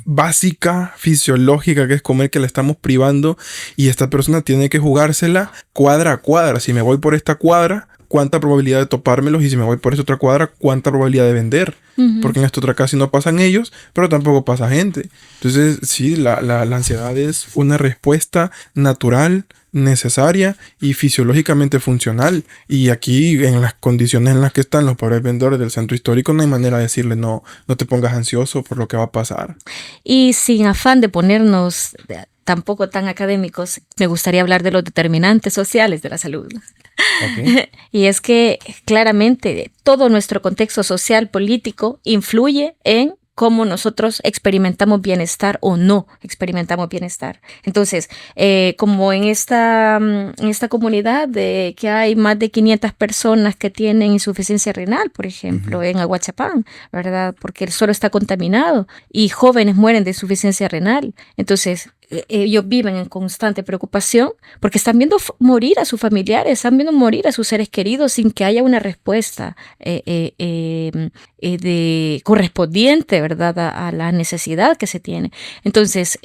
básica, fisiológica, que es comer, que la estamos privando, y esta persona tiene que jugársela cuadra a cuadra. Si me voy por esta cuadra, ¿cuánta probabilidad de topármelos? Y si me voy por esta otra cuadra, ¿cuánta probabilidad de vender? Porque en esta otra casi no pasan ellos, pero tampoco pasa gente. Entonces, sí, la ansiedad es una respuesta natural, necesaria y fisiológicamente funcional. Y aquí, en las condiciones en las que están los pobres vendedores del centro histórico, no hay manera de decirle no te pongas ansioso por lo que va a pasar. Y sin afán de ponernos tampoco tan académicos, me gustaría hablar de los determinantes sociales de la salud. Ok. Y es que claramente todo nuestro contexto social, político, influye en cómo nosotros experimentamos bienestar o no experimentamos bienestar. Entonces, como en esta comunidad de que hay más de 500 personas que tienen insuficiencia renal, por ejemplo, en Aguachapán, ¿verdad? Porque el suelo está contaminado y jóvenes mueren de insuficiencia renal. Entonces, ellos viven en constante preocupación porque están viendo morir a sus familiares, están viendo morir a sus seres queridos sin que haya una respuesta correspondiente, ¿verdad? A la necesidad que se tiene. Entonces,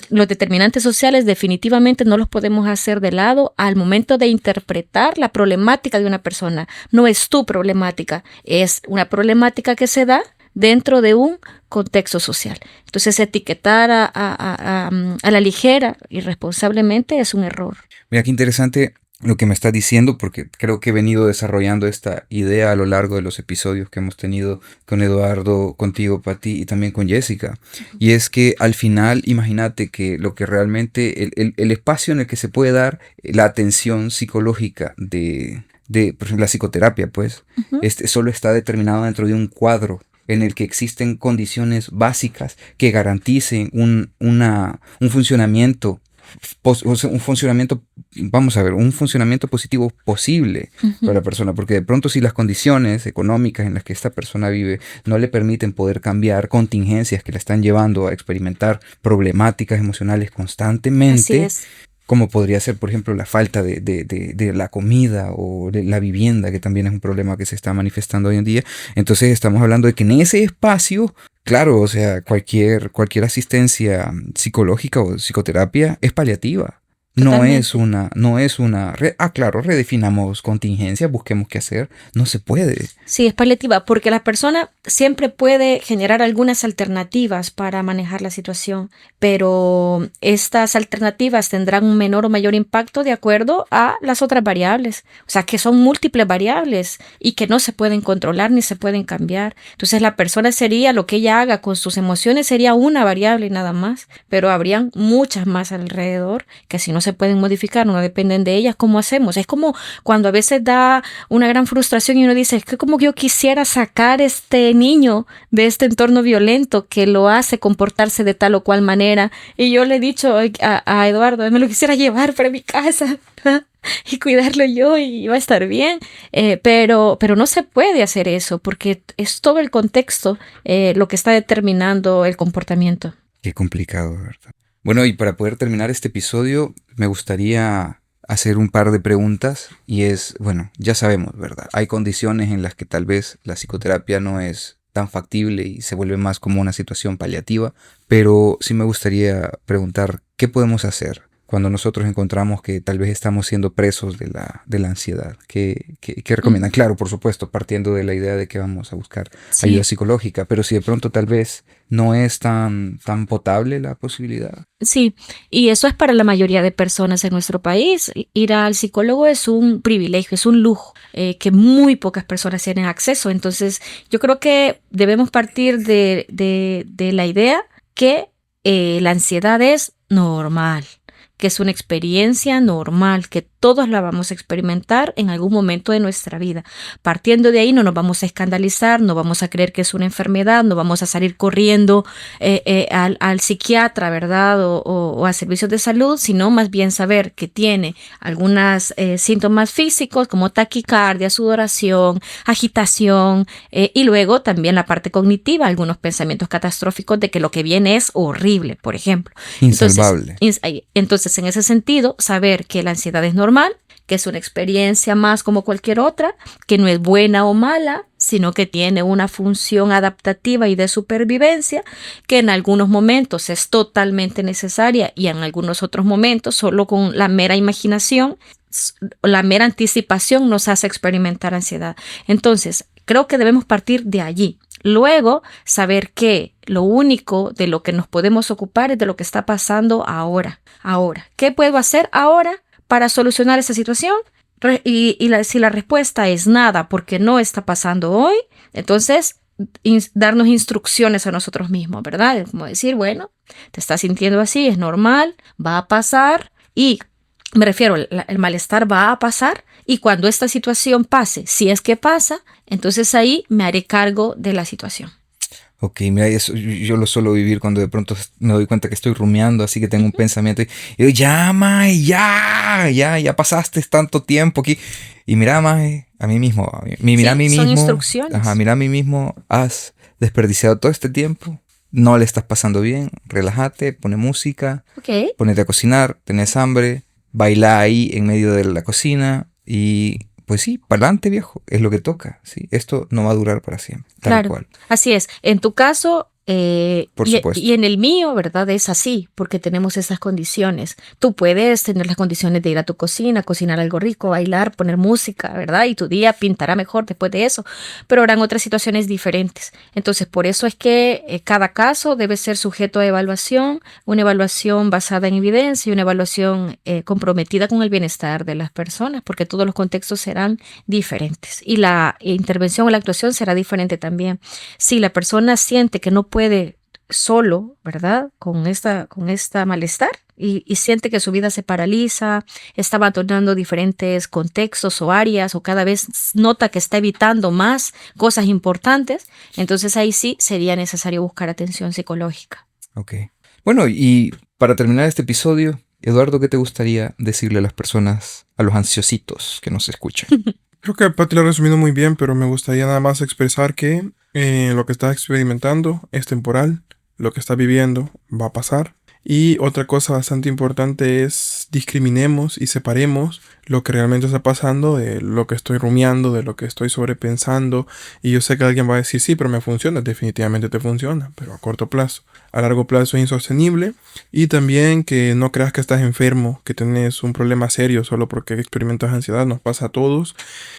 los determinantes sociales definitivamente no los podemos hacer de lado al momento de interpretar la problemática de una persona. No es tu problemática, es una problemática que se da dentro de un contexto social. Entonces, etiquetar a la ligera, irresponsablemente, es un error. Mira qué interesante lo que me estás diciendo, porque creo que he venido desarrollando esta idea a lo largo de los episodios que hemos tenido con Eduardo, contigo, Pati, y también con Jessica. Y es que al final, imagínate que lo que realmente, el espacio en el que se puede dar la atención psicológica de por ejemplo, la psicoterapia, pues, solo está determinado dentro de un cuadro en el que existen condiciones básicas que garanticen un funcionamiento, un funcionamiento positivo posible para la persona, porque de pronto si las condiciones económicas en las que esta persona vive no le permiten poder cambiar contingencias que la están llevando a experimentar problemáticas emocionales constantemente, Así es. como podría ser, por ejemplo, la falta de la comida o de la vivienda, que también es un problema que se está manifestando hoy en día. Entonces estamos hablando de que en ese espacio, claro, o sea, cualquier asistencia psicológica o psicoterapia es paliativa. Claro, redefinamos contingencias, busquemos qué hacer. No se puede. Sí, es paliativa, porque la persona siempre puede generar algunas alternativas para manejar la situación, pero estas alternativas tendrán un menor o mayor impacto de acuerdo a las otras variables. O sea, que son múltiples variables y que no se pueden controlar ni se pueden cambiar. Entonces, la persona sería, lo que ella haga con sus emociones sería una variable nada más, pero habrían muchas más alrededor que si no se pueden modificar, no dependen de ellas. ¿Cómo hacemos? Es como cuando a veces da una gran frustración y uno dice, es que como yo quisiera sacar este niño de este entorno violento que lo hace comportarse de tal o cual manera. Y yo le he dicho a Eduardo, me lo quisiera llevar para mi casa y cuidarlo yo y va a estar bien. Pero no se puede hacer eso porque es todo el contexto lo que está determinando el comportamiento. Qué complicado, ¿verdad? Bueno, y para poder terminar este episodio, me gustaría hacer un par de preguntas y es, bueno, ya sabemos, ¿verdad? Hay condiciones en las que tal vez la psicoterapia no es tan factible y se vuelve más como una situación paliativa, pero sí me gustaría preguntar, ¿qué podemos hacer cuando nosotros encontramos que tal vez estamos siendo presos de la ansiedad? ¿Qué recomiendan? Claro, por supuesto, partiendo de la idea de que vamos a buscar ayuda psicológica, pero si de pronto tal vez no es tan potable la posibilidad. Sí, y eso es para la mayoría de personas en nuestro país. Ir al psicólogo es un privilegio, es un lujo que muy pocas personas tienen acceso. Entonces, yo creo que debemos partir de la idea que la ansiedad es normal, que es una experiencia normal, que Todos la vamos a experimentar en algún momento de nuestra vida. Partiendo de ahí no nos vamos a escandalizar, no vamos a creer que es una enfermedad, no vamos a salir corriendo al psiquiatra, ¿verdad? O a servicios de salud, sino más bien saber que tiene algunos síntomas físicos como taquicardia, sudoración, agitación y luego también la parte cognitiva, algunos pensamientos catastróficos de que lo que viene es horrible, por ejemplo. Insalvable. Entonces, en ese sentido, saber que la ansiedad es normal, que es una experiencia más como cualquier otra, que no es buena o mala, sino que tiene una función adaptativa y de supervivencia, que en algunos momentos es totalmente necesaria y en algunos otros momentos solo con la mera imaginación, la mera anticipación nos hace experimentar ansiedad. Entonces, creo que debemos partir de allí. Luego, saber que lo único de lo que nos podemos ocupar es de lo que está pasando ahora. ¿Qué puedo hacer ahora para solucionar esa situación? Si la respuesta es nada porque no está pasando hoy, entonces darnos instrucciones a nosotros mismos, ¿verdad? Como decir, bueno, te estás sintiendo así, es normal, va a pasar y me refiero, el malestar va a pasar y cuando esta situación pase, si es que pasa, entonces ahí me haré cargo de la situación. Ok, mira, eso yo lo suelo vivir cuando de pronto me doy cuenta que estoy rumiando, así que tengo un pensamiento y digo, ya, Mae, ya pasaste tanto tiempo aquí. Y mira, Mae, a mí mismo, mira a mí mismo. Son instrucciones. Ajá, mira a mí mismo, has desperdiciado todo este tiempo, no le estás pasando bien, relájate, pone música, Okay. ponete a cocinar, tenés hambre, baila ahí en medio de la cocina y... Pues sí, para adelante, viejo, es lo que toca, ¿sí? Esto no va a durar para siempre, tal Claro, cual. así es. En tu caso, Por supuesto. y en el mío, ¿verdad? Es así, porque tenemos esas condiciones. Tú puedes tener las condiciones de ir a tu cocina, cocinar algo rico, bailar, poner música, ¿verdad? Y tu día pintará mejor después de eso, pero habrán otras situaciones diferentes. Entonces, por eso es que cada caso debe ser sujeto a evaluación, una evaluación basada en evidencia y una evaluación comprometida con el bienestar de las personas, porque todos los contextos serán diferentes y la intervención o la actuación será diferente también. Si la persona siente que no puede solo, ¿verdad? Con esta malestar y siente que su vida se paraliza, está abandonando diferentes contextos o áreas o cada vez nota que está evitando más cosas importantes, entonces ahí sí sería necesario buscar atención psicológica. Ok. Bueno, y para terminar este episodio, Eduardo, ¿qué te gustaría decirle a las personas, a los ansiositos que nos escuchan? Creo que Pati lo ha resumido muy bien, pero me gustaría nada más expresar que lo que estás experimentando es temporal, lo que estás viviendo va a pasar. Y otra cosa bastante importante es discriminemos y separemos lo que realmente está pasando de lo que estoy rumiando, de lo que estoy sobrepensando. Y yo sé que alguien va a decir, sí, pero me funciona, definitivamente te funciona, pero a corto plazo. A largo plazo es insostenible. Y también que no creas que estás enfermo, que tienes un problema serio solo porque experimentas ansiedad, nos pasa a todos.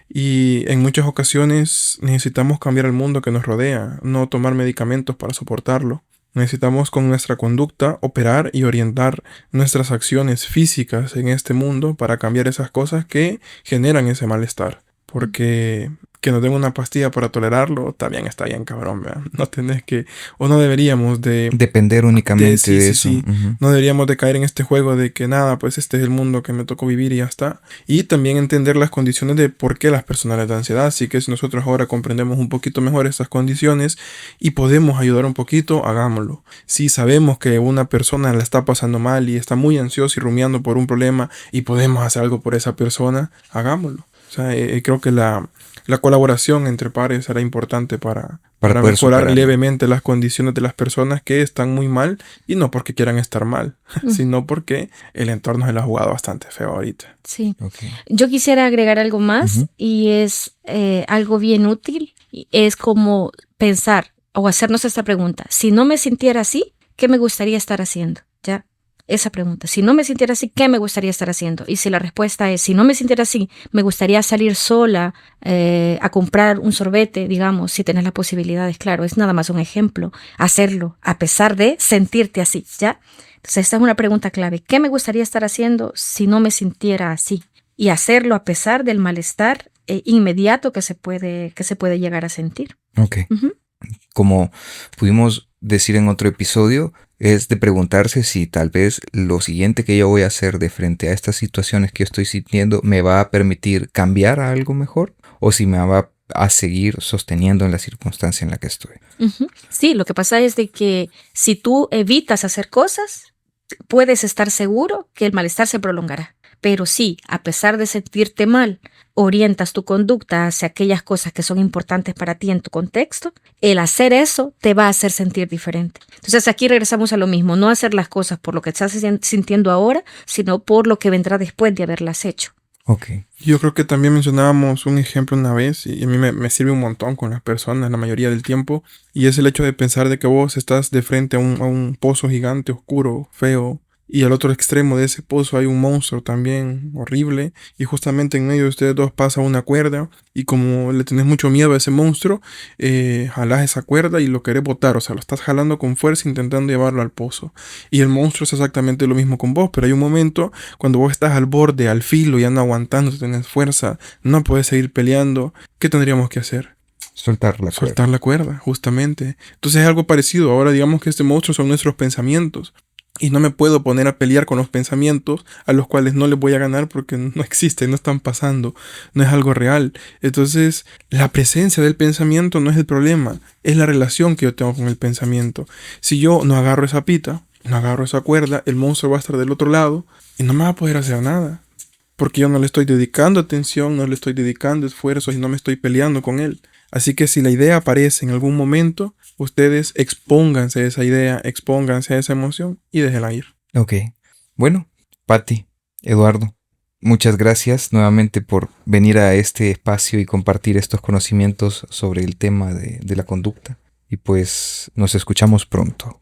Y en muchas ocasiones necesitamos cambiar el mundo que nos rodea, no tomar medicamentos para soportarlo. Necesitamos con nuestra conducta operar y orientar nuestras acciones físicas en este mundo para cambiar esas cosas que generan ese malestar. Porque que nos den una pastilla para tolerarlo también está bien cabrón, ¿verdad? No tenés que, o no deberíamos de... Depender únicamente de eso. Sí. Uh-huh. No deberíamos de caer en este juego de que nada, pues este es el mundo que me tocó vivir y ya está. Y también entender las condiciones de por qué las personas les da ansiedad. Así que si nosotros ahora comprendemos un poquito mejor estas condiciones y podemos ayudar un poquito, hagámoslo. Si sabemos que una persona la está pasando mal y está muy ansiosa y rumiando por un problema y podemos hacer algo por esa persona, hagámoslo. O sea, creo que la colaboración entre pares será importante para mejorar superar levemente las condiciones de las personas que están muy mal y no porque quieran estar mal, sino porque el entorno se lo ha jugado bastante feo ahorita. Sí. Okay. Yo quisiera agregar algo más y es algo bien útil. Es como pensar o hacernos esta pregunta. Si no me sintiera así, ¿qué me gustaría estar haciendo? ¿Ya? Esa pregunta. Si no me sintiera así, ¿qué me gustaría estar haciendo? Y si la respuesta es, si no me sintiera así, me gustaría salir sola a comprar un sorbete, digamos, si tenés las posibilidades, claro, es nada más un ejemplo, hacerlo a pesar de sentirte así, ¿ya? Entonces esta es una pregunta clave. ¿Qué me gustaría estar haciendo si no me sintiera así? Y hacerlo a pesar del malestar inmediato que se puede llegar a sentir. Ok. Como pudimos decir en otro episodio, es de preguntarse si tal vez lo siguiente que yo voy a hacer de frente a estas situaciones que yo estoy sintiendo me va a permitir cambiar a algo mejor o si me va a seguir sosteniendo en la circunstancia en la que estoy. Ujú. Sí, lo que pasa es de que si tú evitas hacer cosas, puedes estar seguro que el malestar se prolongará. Pero si, a pesar de sentirte mal, orientas tu conducta hacia aquellas cosas que son importantes para ti en tu contexto, el hacer eso te va a hacer sentir diferente. Entonces aquí regresamos a lo mismo, no hacer las cosas por lo que estás sintiendo ahora, sino por lo que vendrá después de haberlas hecho. Ok. Yo creo que también mencionábamos un ejemplo una vez y a mí me sirve un montón con las personas la mayoría del tiempo, y es el hecho de pensar de que vos estás de frente a un pozo gigante, oscuro, feo, y al otro extremo de ese pozo hay un monstruo también horrible, y justamente en medio de ustedes dos pasa una cuerda, y como le tenés mucho miedo a ese monstruo, jalás esa cuerda y lo querés botar, o sea, lo estás jalando con fuerza intentando llevarlo al pozo. Y el monstruo es exactamente lo mismo con vos, pero hay un momento cuando vos estás al borde, al filo, ya no aguantando, tenés fuerza, no puedes seguir peleando. ¿Qué tendríamos que hacer? Soltar la cuerda. Soltar la cuerda, justamente. Entonces es algo parecido. Ahora digamos que este monstruo son nuestros pensamientos. Y no me puedo poner a pelear con los pensamientos a los cuales no les voy a ganar porque no existen, no están pasando, no es algo real. Entonces, la presencia del pensamiento no es el problema, es la relación que yo tengo con el pensamiento. Si yo no agarro esa pita, no agarro esa cuerda, el monstruo va a estar del otro lado y no me va a poder hacer nada. Porque yo no le estoy dedicando atención, no le estoy dedicando esfuerzos y no me estoy peleando con él. Así que si la idea aparece en algún momento, ustedes expónganse a esa idea, expónganse a esa emoción y déjenla ir. Ok. Bueno, Patti, Eduardo, muchas gracias nuevamente por venir a este espacio y compartir estos conocimientos sobre el tema de la conducta. Y pues nos escuchamos pronto.